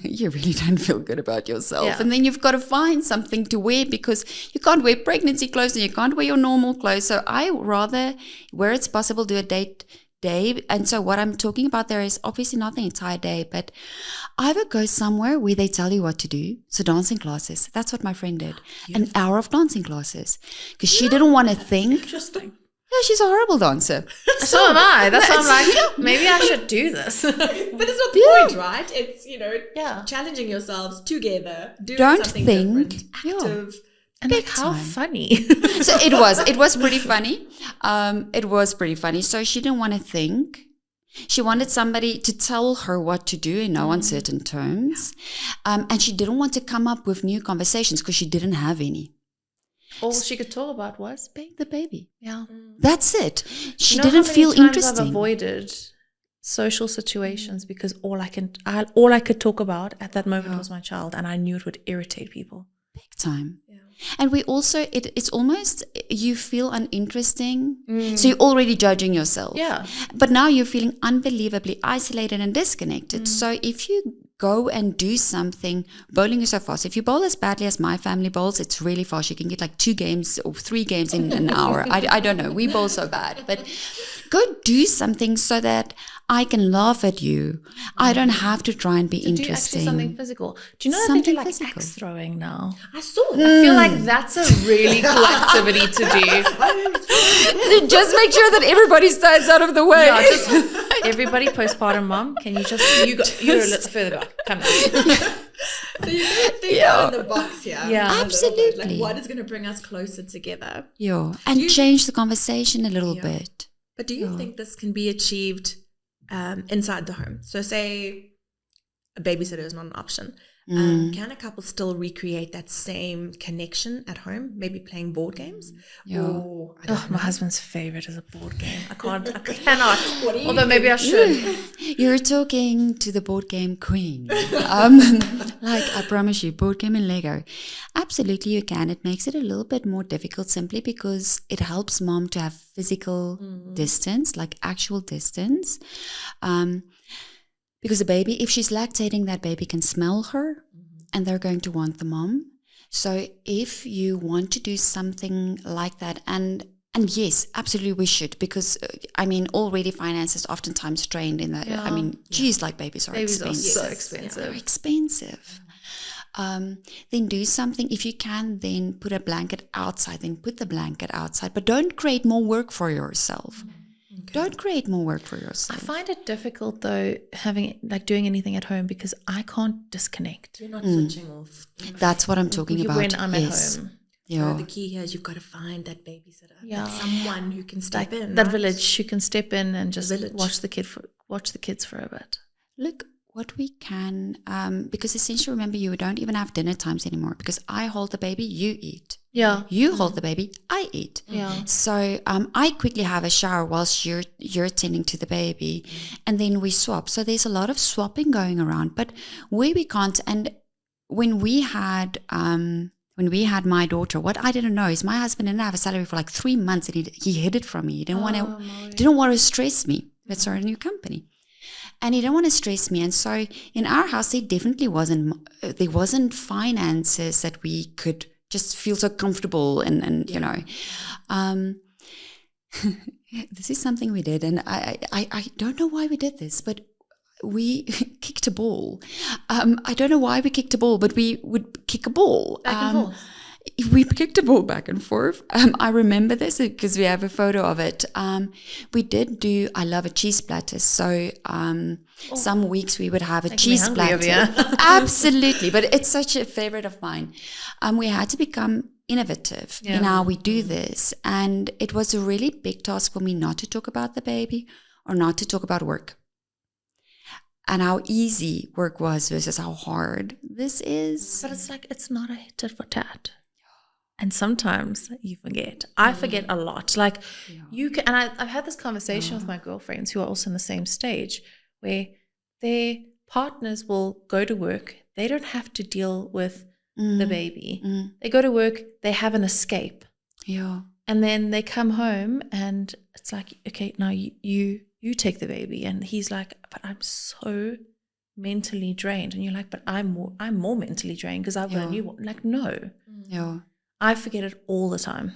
you really don't feel good about yourself. Yeah. And then you've got to find something to wear because you can't wear pregnancy clothes and you can't wear your normal clothes. So I rather, where it's possible, do a date day. And so what I'm talking about there is obviously not the entire day, but either go somewhere where they tell you what to do. So dancing classes, that's what my friend did. An hour of dancing classes because she didn't want to think. Interesting. Yeah, she's a horrible dancer. So am I. That's why I'm like, maybe I should do this. But it's not the point, right? It's, challenging yourselves together, doing Don't something think. different, active. And like, how funny. So it was pretty funny. It was pretty funny. So she didn't want to think. She wanted somebody to tell her what to do in no uncertain terms. And she didn't want to come up with new conversations because she didn't have any. All she could talk about was the baby. Yeah. That's it. She You know didn't how many feel times interesting. I've avoided social situations because all I could talk about at that moment was my child, and I knew it would irritate people. Big time. Yeah. And we also, it's almost, you feel uninteresting. So you're already judging yourself. Yeah. But now you're feeling unbelievably isolated and disconnected. So if you go and do something, bowling is so fast. If you bowl as badly as my family bowls, it's really fast. You can get like 2 games or 3 games in an hour. I don't know. We bowl so bad. But go do something so that I can laugh at you. I don't have to try and be interesting. Do actually something physical. Do you know that they do like axe throwing now? I saw. I feel like that's a really cool activity to do. Just make sure that everybody stands out of the way. Yeah, just everybody postpartum mom, can you you're a little further back. Come on. So you can think out in the box here. Yeah, absolutely. Like what is going to bring us closer together? Yeah, and change the conversation a little bit. But do you think this can be achieved inside the home? So say a babysitter is not an option. Can a couple still recreate that same connection at home? Maybe playing board games? Yeah. Or, my husband's favorite is a board game. I cannot. Although maybe I should. You're talking to the board game queen. Like I promise you, board game and Lego. Absolutely you can. It makes it a little bit more difficult simply because it helps mom to have physical distance, like actual distance. Because a baby, if she's lactating, that baby can smell her and they're going to want the mom. So if you want to do something like that, and yes, absolutely we should, because already finance is oftentimes strained in that. Geez, like babies are expensive. Are so expensive. They're expensive. Then do something. If you can, then put a blanket outside, then put the blanket outside, but don't create more work for yourself. Okay. Don't create more work for yourself. I find it difficult though, doing anything at home because I can't disconnect. You're not switching off. That's what I'm talking about. When I'm at home. Yeah. So the key here is you've got to find that babysitter. Yeah. someone who can step in. That village who can step in and just watch the kids for a bit. Look, what we can, because essentially remember you don't even have dinner times anymore because I hold the baby, you eat. Yeah. You hold the baby, I eat. Yeah. So I quickly have a shower whilst you're attending to the baby, and then we swap. So there's a lot of swapping going around. But where we can't, and when we had my daughter, what I didn't know is my husband didn't have a salary for like 3 months, and he hid it from me. He didn't want to stress me. Let's start a new company. And he didn't want to stress me. And so in our house, there wasn't finances that we could just feel so comfortable and you know. This is something we did. And I don't know why we did this, but we kicked a ball. I don't know why we kicked a ball, but we would kick a ball. Back and forth. We kicked a ball back and forth. I remember this because we have a photo of it. We did do, I love a cheese platter. So some weeks we would have a cheese platter. Absolutely. But it's such a favorite of mine. We had to become innovative in how we do this. And it was a really big task for me not to talk about the baby or not to talk about work. And how easy work was versus how hard this is. But it's not a tit for tat. And sometimes you forget. I forget a lot. You can, and I've had this conversation with my girlfriends who are also in the same stage, where their partners will go to work. They don't have to deal with the baby. They go to work. They have an escape. Yeah. And then they come home, and it's like, okay, now you take the baby. And he's like, but I'm so mentally drained, and you're like, but I'm more mentally drained because I've got a new one. Like, no. Yeah. I forget it all the time.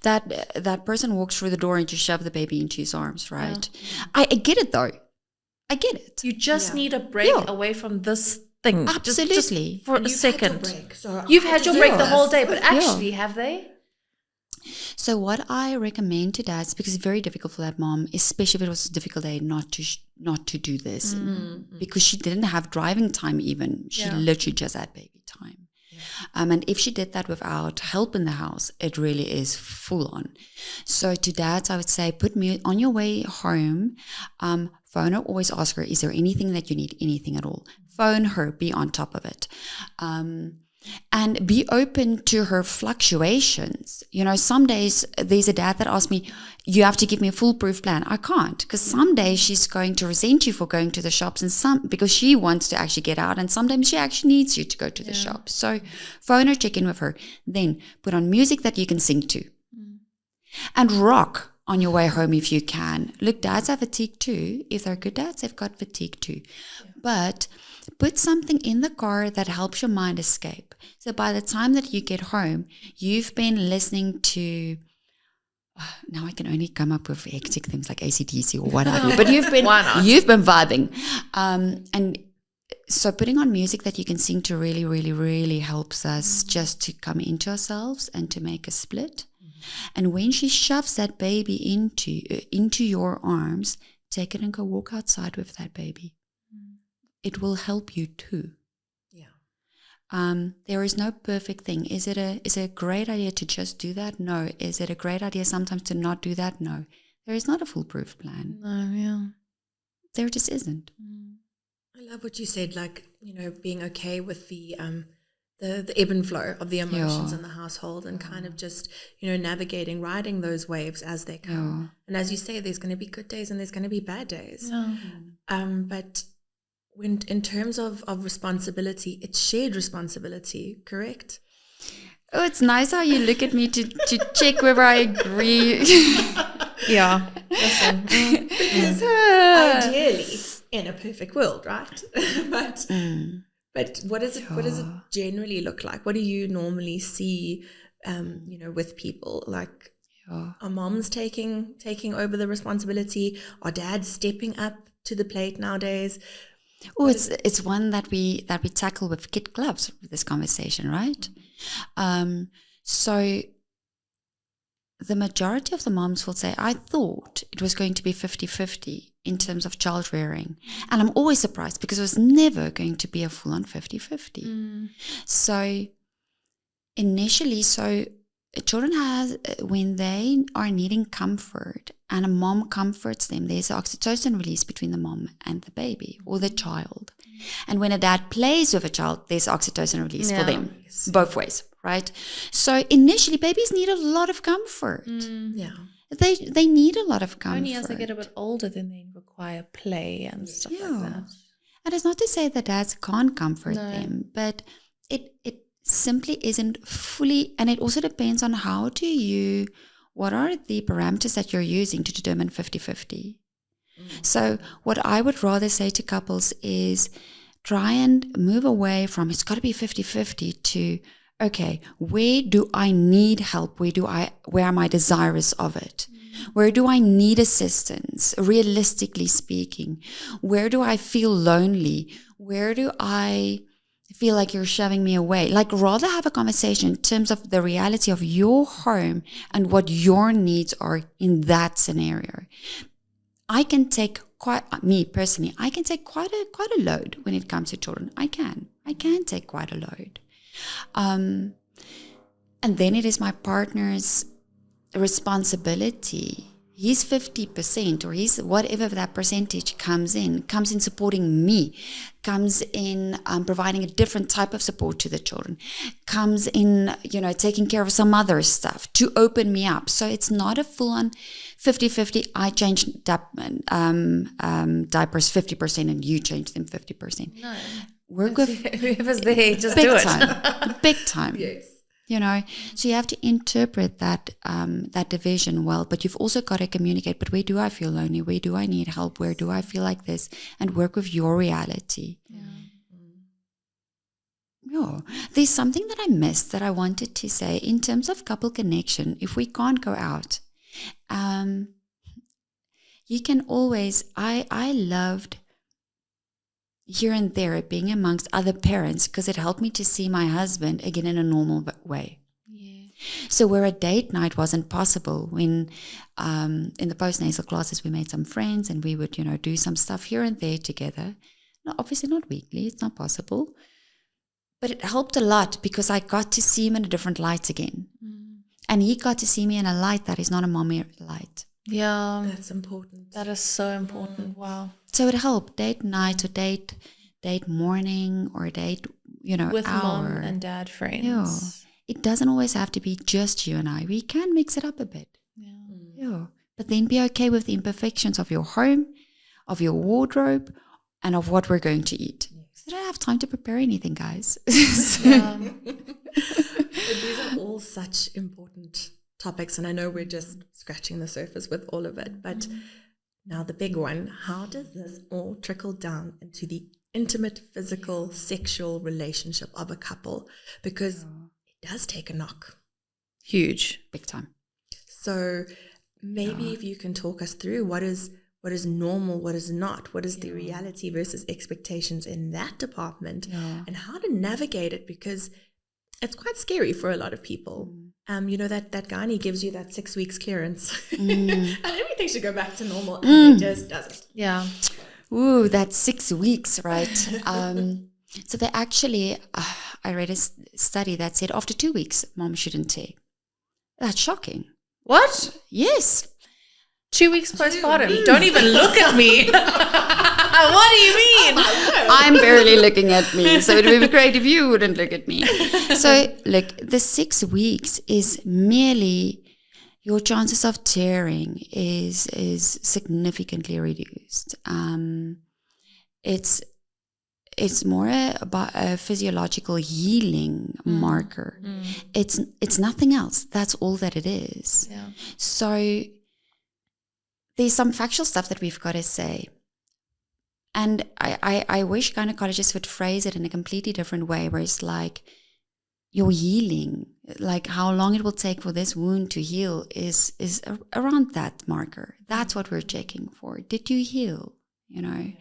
That person walks through the door and you shove the baby into his arms, right? Yeah. I get it though. I get it. You just need a break away from this thing. Absolutely. Just for a second. Break, so you've had your break the whole day, but actually, have they? So what I recommend to dads, because it's very difficult for that mom, especially if it was a difficult day, not to do this, because she didn't have driving time even. She literally just had baby time. Yeah. And if she did that without help in the house, it really is full on. So to dads, I would say, put me on your way home. Phone her, always ask her, is there anything that you need, anything at all? Phone her, be on top of it. And be open to her fluctuations. You know, some days there's a dad that asks me, you have to give me a foolproof plan. I can't, because some days she's going to resent you for going to the shops, and because she wants to actually get out, and sometimes she actually needs you to go to the shops. So phone her, check in with her. Then put on music that you can sing to. And rock on your way home if you can. Look, dads have fatigue too. If they're good dads, they've got fatigue too. Yeah. But put something in the car that helps your mind escape. So by the time that you get home, you've been listening to, now I can only come up with hectic things like AC/DC or what have you, but you've been vibing. And so putting on music that you can sing to really, really, really helps us just to come into ourselves and to make a split. And when she shoves that baby into your arms, take it and go walk outside with that baby. It will help you too. Yeah. There is no perfect thing. Is it a great idea to just do that? No. Is it a great idea sometimes to not do that? No. There is not a foolproof plan. No, yeah. There just isn't. I love what you said, like, you know, being okay with the ebb and flow of the emotions in the household, and kind of just, you know, navigating, riding those waves as they come. And as you say, there's going to be good days and there's going to be bad days. But when, in terms of responsibility, it's shared responsibility, correct? Oh, it's nice how you look at me to check whether I agree. Yeah. Listen. Because ideally, in a perfect world, right? But what does it generally look like? What do you normally see, you know, with people? Like, are moms taking over the responsibility? Are dads stepping up to the plate nowadays? Oh, it's one that we tackle with kid gloves with this conversation, right? So the majority of the moms will say, I thought it was going to be 50-50 in terms of child rearing. And I'm always surprised because it was never going to be a full-on 50-50. So initially, children when they are needing comfort and a mom comforts them, there's oxytocin release between the mom and the baby or the child. And when a dad plays with a child, there's oxytocin release for them, both ways, right? So initially, babies need a lot of comfort. They need a lot of comfort. Only as they get a bit older, then they require play and stuff like that. And it's not to say that dads can't comfort them, but it simply isn't fully, and it also depends on what are the parameters that you're using to determine 50-50. So what I would rather say to couples is try and move away from it's got to be 50-50 to, okay, where do I need help? Where am I desirous of it? Where do I need assistance? Realistically speaking, where do I feel lonely? Where do I feel like you're shoving me away? Like, rather have a conversation in terms of the reality of your home and what your needs are in that scenario. I can take quite a load when it comes to children. I can take quite a load. And then it is my partner's responsibility. His 50% or his whatever that percentage comes in supporting me, comes in providing a different type of support to the children, comes in, you know, taking care of some other stuff to open me up. So it's not a full-on 50-50. I change diapers 50% and you change them 50%. No. Work with whoever's there, just big do it. Time. Big time. Yes. you know. So you have to interpret that that division well, but you've also got to communicate, but where do I feel lonely? Where do I need help? Where do I feel like this? And work with your reality. Yeah. There's something that I missed that I wanted to say in terms of couple connection. If we can't go out, you can always, I loved here and there being amongst other parents because it helped me to see my husband again in a normal way. Yeah. So where a date night wasn't possible, when in the postnatal classes we made some friends and we would, you know, do some stuff here and there together. No, obviously not weekly, it's not possible. But it helped a lot because I got to see him in a different light again. And he got to see me in a light that is not a mommy light. Yeah. That's important. That is so important. Wow. So it helped. Date night or date morning or date, you know, with hour. mom and dad friends. Yeah. It doesn't always have to be just you and I. We can mix it up a bit. Yeah. But then be okay with the imperfections of your home, of your wardrobe, and of what we're going to eat. I don't have time to prepare anything, guys. But these are all such important topics, and I know we're just scratching the surface with all of it. But now the big one, how does this all trickle down into the intimate, physical, sexual relationship of a couple? Because it does take a knock. Huge. Big time. So maybe if you can talk us through what is normal, what is not, what is the reality versus expectations in that department, and how to navigate it, because it's quite scary for a lot of people. You know, that gynae gives you that 6 weeks clearance and everything should go back to normal, and it just doesn't. Yeah. Ooh, that's 6 weeks, right? So they actually, I read a study that said after 2 weeks, mom shouldn't take. That's shocking. What? Yes. 2 weeks postpartum. Don't even look at me. What do you mean? I'm barely looking at me, so it would be great if you wouldn't look at me. So, look, the 6 weeks is merely your chances of tearing is significantly reduced. It's more about a physiological healing marker. It's nothing else. That's all that it is. Yeah. So there's some factual stuff that we've got to say. And I wish gynecologists would phrase it in a completely different way, where it's like your healing, like how long it will take for this wound to heal is around that marker. That's what we're checking for. Did you heal? You know?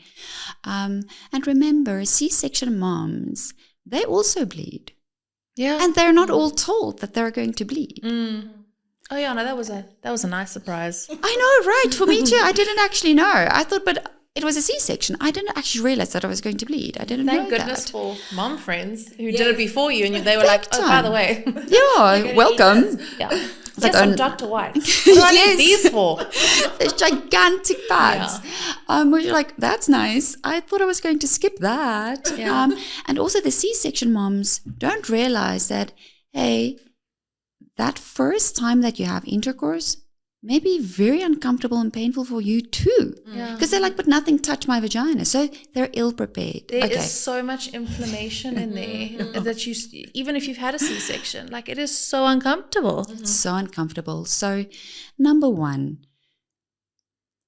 And remember, C-section moms, they also bleed. Yeah. And they're not all told that they're going to bleed. Oh yeah, no, that was a nice surprise. I know, right? For me too. I didn't actually know. I thought, but it was a C-section. I didn't actually realize that I was going to bleed. I didn't know that. Thank goodness for mom friends who did it before you, and they were like, "Oh, by the way, yeah, welcome." Yeah, it's like some Dr. White. What do I need these for? There's gigantic pads. Where you're like, that's nice. I thought I was going to skip that. Yeah. And also the C-section moms don't realize that, hey, that first time that you have intercourse may be very uncomfortable and painful for you too. Because they're like, but nothing touched my vagina. So they're ill prepared. There is so much inflammation in there that even if you've had a C-section, like it is so uncomfortable. It's so uncomfortable. So number one,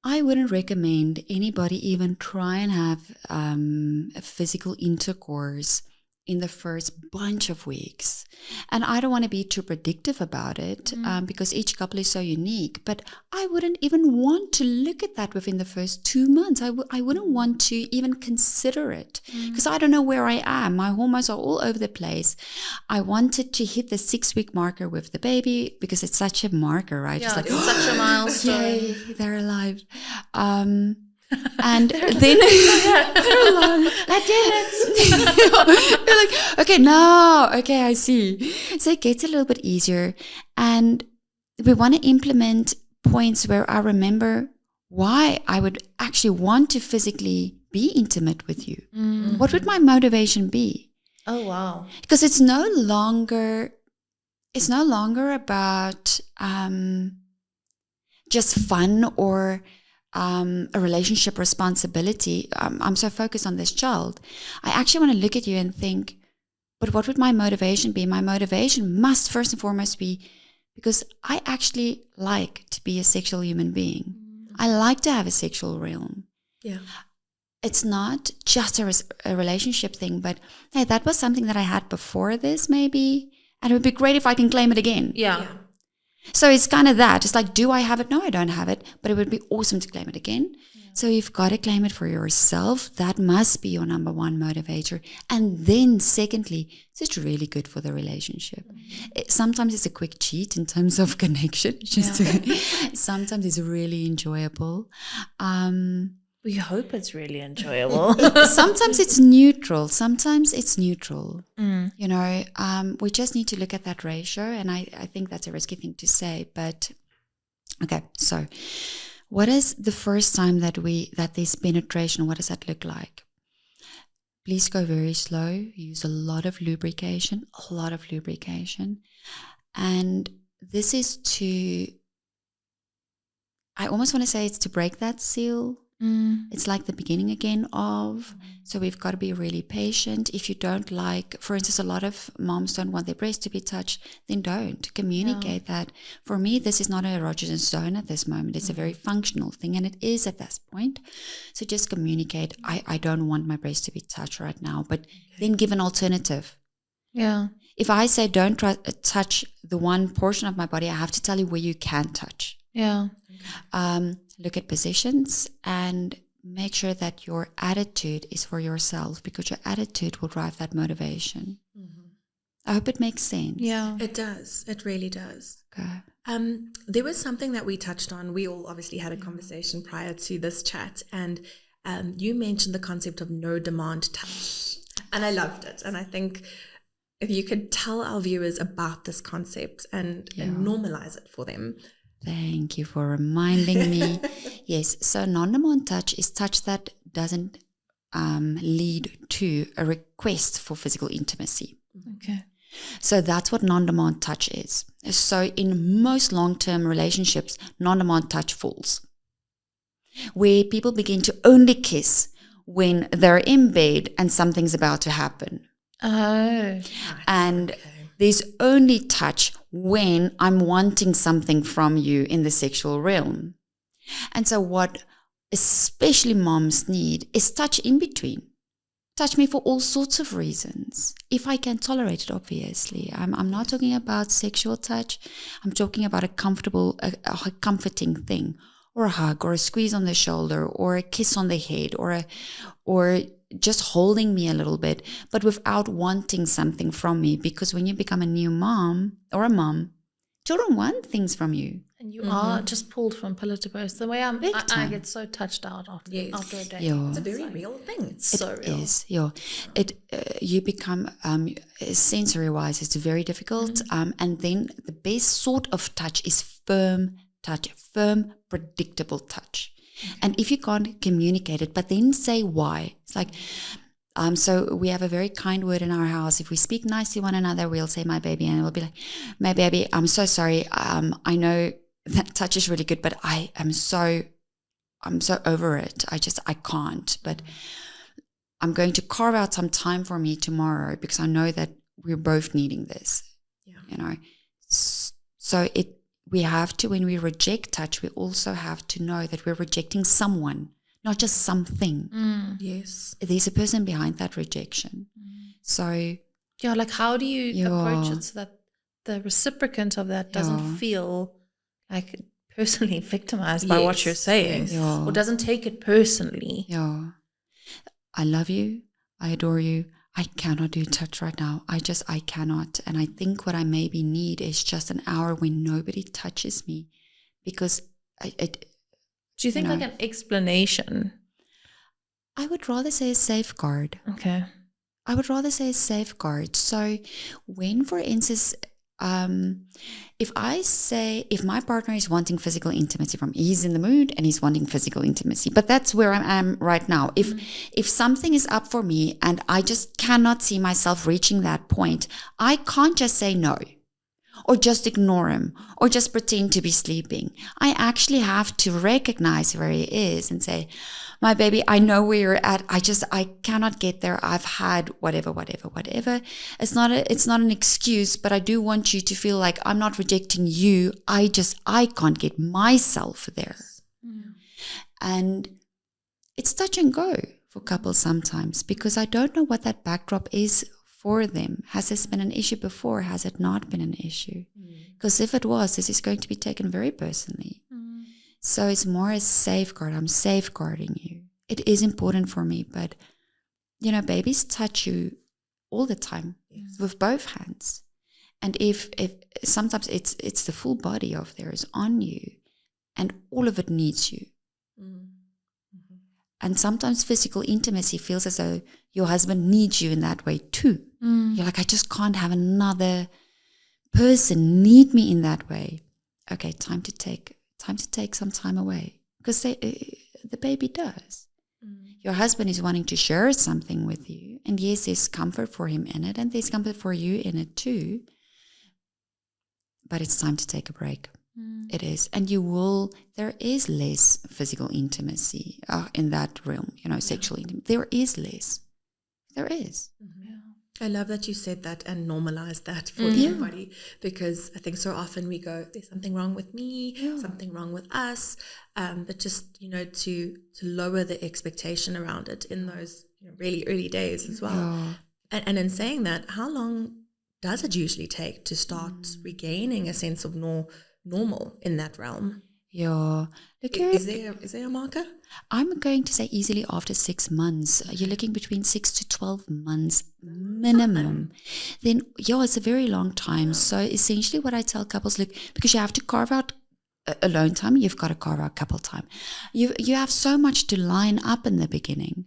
I wouldn't recommend anybody even try and have a physical intercourse in the first bunch of weeks. And I don't want to be too predictive about it because each couple is so unique, but I wouldn't even want to look at that within the first 2 months. I wouldn't want to even consider it because I don't know where I am. My hormones are all over the place. I wanted to hit the 6 week marker with the baby because it's such a marker, right? Yeah, it's such a milestone. Yay, they're alive. And then they're alive. I did it. You're like, okay, now, okay, I see. So it gets a little bit easier. And we want to implement points where I remember why I would actually want to physically be intimate with you. What would my motivation be? Oh, wow. Because it's no longer about just fun or a relationship responsibility. I'm so focused on this child. I actually want to look at you and think, But what would my motivation be? My motivation must first and foremost be because I actually like to be a sexual human being. I like to have a sexual realm. Yeah. It's not just a relationship thing, but hey, that was something that I had before this maybe, and it would be great if I can claim it again. Yeah. So it's kind of that. It's like, do I have it? No, I don't have it, but it would be awesome to claim it again. So you've got to claim it for yourself. That must be your number one motivator. And then secondly, is it really good for the relationship? Sometimes it's a quick cheat in terms of connection. Sometimes it's really enjoyable. We hope it's really enjoyable. Sometimes it's neutral. You know, we just need to look at that ratio. And I think that's a risky thing to say. But okay, so what is the first time that there's penetration? What does that look like? Please go very slow. Use a lot of lubrication. And this is I almost want to say it's to break that seal. It's like the beginning again of, so we've got to be really patient. If you don't like, for instance, a lot of moms don't want their breast to be touched, then don't. Communicate that. For me, this is not an erogenous zone at this moment. It's a very functional thing, and it is at this point. So just communicate, I don't want my breast to be touched right now, but then give an alternative. Yeah. If I say don't touch the one portion of my body, I have to tell you where you can touch. Yeah. Look at positions and make sure that your attitude is for yourself, because your attitude will drive that motivation. I hope it makes sense. Yeah. It does. It really does. Okay. There was something that we touched on. We all obviously had a conversation prior to this chat, and you mentioned the concept of no demand touch. And I loved it. And I think if you could tell our viewers about this concept and normalize it for them. Thank you for reminding me. Yes, so non-demand touch is touch that doesn't lead to a request for physical intimacy. Okay. So that's what non-demand touch is. So in most long-term relationships, non-demand touch falls, where people begin to only kiss when they're in bed and something's about to happen. Oh. And there's only touch when I'm wanting something from you in the sexual realm. And so what especially moms need is touch in between. Touch me for all sorts of reasons. If I can tolerate it, obviously. I'm not talking about sexual touch. I'm talking about a comforting thing, or a hug, or a squeeze on the shoulder, or a kiss on the head, or just holding me a little bit, but without wanting something from me. Because when you become a new mom or a mom, children want things from you. And you are just pulled from pillar to post. The way I get so touched out after a day. Yeah. It's a very real thing. It's so real. It is, yeah. You become, sensory-wise, it's very difficult. And then the best sort of touch is firm touch, firm, predictable touch. And if you can't communicate it, but then say why. It's like, so we have a very kind word in our house. If we speak nice to one another, we'll say, my baby, and we'll be like, my baby, I'm so sorry. I know that touch is really good, but I'm so over it. I can't, but I'm going to carve out some time for me tomorrow, because I know that we're both needing this, you know? So we have to, when we reject touch, we also have to know that we're rejecting someone, not just something. Yes. There's a person behind that rejection. So yeah, like how do you approach it so that the reciprocant of that doesn't feel like personally victimized by what you're saying, or doesn't take it personally? Yeah. I love you. I adore you. I cannot do touch right now. I cannot. And I think what I maybe need is just an hour when nobody touches me, because do you think like an explanation? I would rather say a safeguard. Okay. I would rather say a safeguard. So when, for instance, if my partner is wanting physical intimacy from, he's in the mood and he's wanting physical intimacy, but that's where I am right now. If something is up for me and I just cannot see myself reaching that point, I can't just say no. or just ignore him, or just pretend to be sleeping. I actually have to recognize where he is and say, my baby, I know where you're at. I cannot get there. I've had whatever. It's not an excuse, but I do want you to feel like I'm not rejecting you. I can't get myself there. Mm. And it's touch and go for couples sometimes, because I don't know what that backdrop is for them. Has this been an issue before? Has it not been an issue? Because if it was, this is going to be taken very personally. So it's more a safeguard. I'm safeguarding you. It is important for me, but babies touch you all the time with both hands. And if sometimes it's the full body of theirs on you, and all of it needs you. And sometimes physical intimacy feels as though your husband needs you in that way too. You're like, I just can't have another person need me in that way. Okay, time to take some time away, because the baby does. Your husband is wanting to share something with you, and yes, there's comfort for him in it, and there's comfort for you in it too. But it's time to take a break. It is. And there is less physical intimacy in that realm, sexual intimacy. There is less. There is. I love that you said that and normalized that for everybody, because I think so often we go, there's something wrong with me, something wrong with us, but just, to lower the expectation around it in those really early days as well. And in saying that, how long does it usually take to start regaining a sense of normal in that realm? Yeah. Look, is there a marker? I'm going to say easily after 6 months. You're looking between 6 to 12 months minimum. Then, it's a very long time. So essentially what I tell couples, look, because you have to carve out alone time, you've got to carve out couple time. You have so much to line up in the beginning.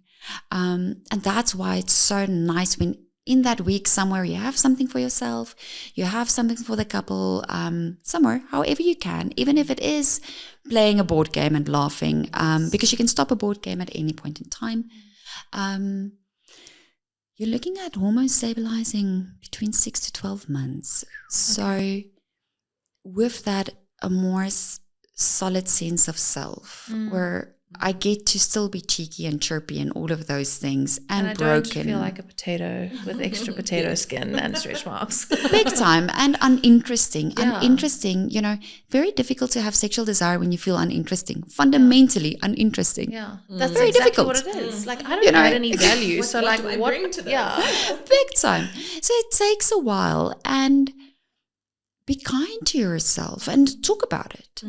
And that's why it's so nice when in that week somewhere you have something for yourself, you have something for the couple, somewhere, however you can, even if it is playing a board game and laughing, because you can stop a board game at any point in time. You're looking at hormone stabilizing between 6 to 12 months. So with that, a more solid sense of self, where I get to still be cheeky and chirpy and all of those things, and I broken. don't feel like a potato with extra potato skin and stretch marks. Big time, and uninteresting. Uninteresting, very difficult to have sexual desire when you feel uninteresting. Fundamentally uninteresting. Yeah, that's very exactly difficult. what it is. Like, I don't add any value. So like, what do I bring to this? Yeah, big time. So it takes a while, and be kind to yourself and talk about it.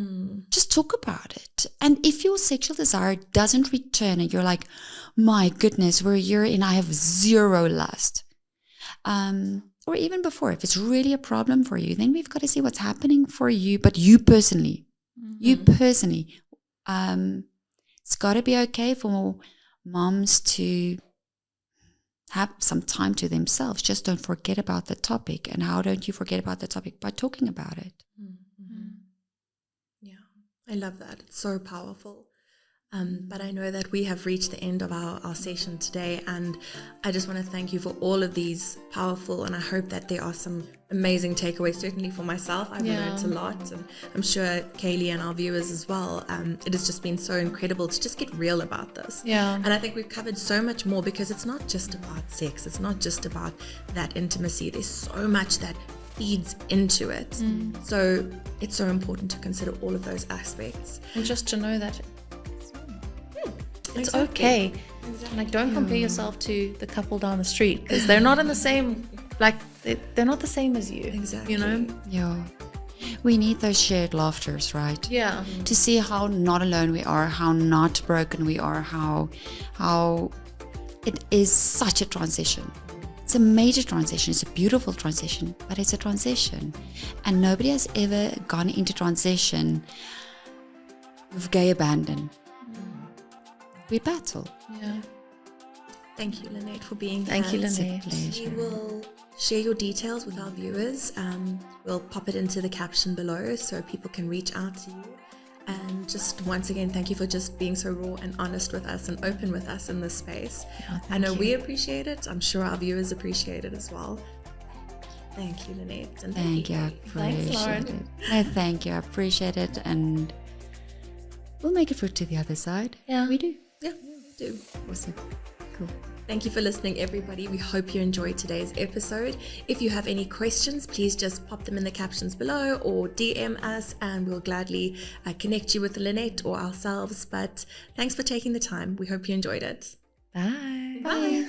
Just talk about it. And if your sexual desire doesn't return and you're like, my goodness, we're a year in, I have zero lust. Or even before, if it's really a problem for you, then we've got to see what's happening for you, but you personally. It's got to be okay for moms to have some time to themselves. Just don't forget about the topic. And how don't you forget about the topic? By talking about it. Yeah, I love that. It's so powerful. But I know that we have reached the end of our session today, and I just want to thank you for all of these powerful, and I hope that there are some amazing takeaways, certainly for myself. I've learned a lot, and I'm sure Kayleigh and our viewers as well. It has just been so incredible to just get real about this. And I think we've covered so much more, because it's not just about sex. It's not just about that intimacy. There's so much that feeds into it. So it's so important to consider all of those aspects. And just to know that it's okay. Like, don't compare yourself to the couple down the street, because they're not in the same, like, they're not the same as you. Exactly. Yeah. We need those shared laughters, right? Yeah. To see how not alone we are, how not broken we are, how it is such a transition. It's a major transition. It's a beautiful transition, but it's a transition. And nobody has ever gone into transition with gay abandon. We battle. Yeah. Thank you, Lynett, for being here. Thank you, Lynett. We will share your details with our viewers. We'll pop it into the caption below so people can reach out to you. And just once again, thank you for just being so raw and honest with us and open with us in this space. Yeah, I know we appreciate it. I'm sure our viewers appreciate it as well. Thank you, Lynett. And Thank you. I Thanks, appreciate Lauren. it. No, thank you. I appreciate it. And we'll make it through to the other side. Yeah. We do. Yeah, we do. Awesome. Cool. Thank you for listening, everybody. We hope you enjoyed today's episode. If you have any questions, please just pop them in the captions below or DM us, and we'll gladly connect you with Lynett or ourselves. But thanks for taking the time. We hope you enjoyed it. Bye. Bye.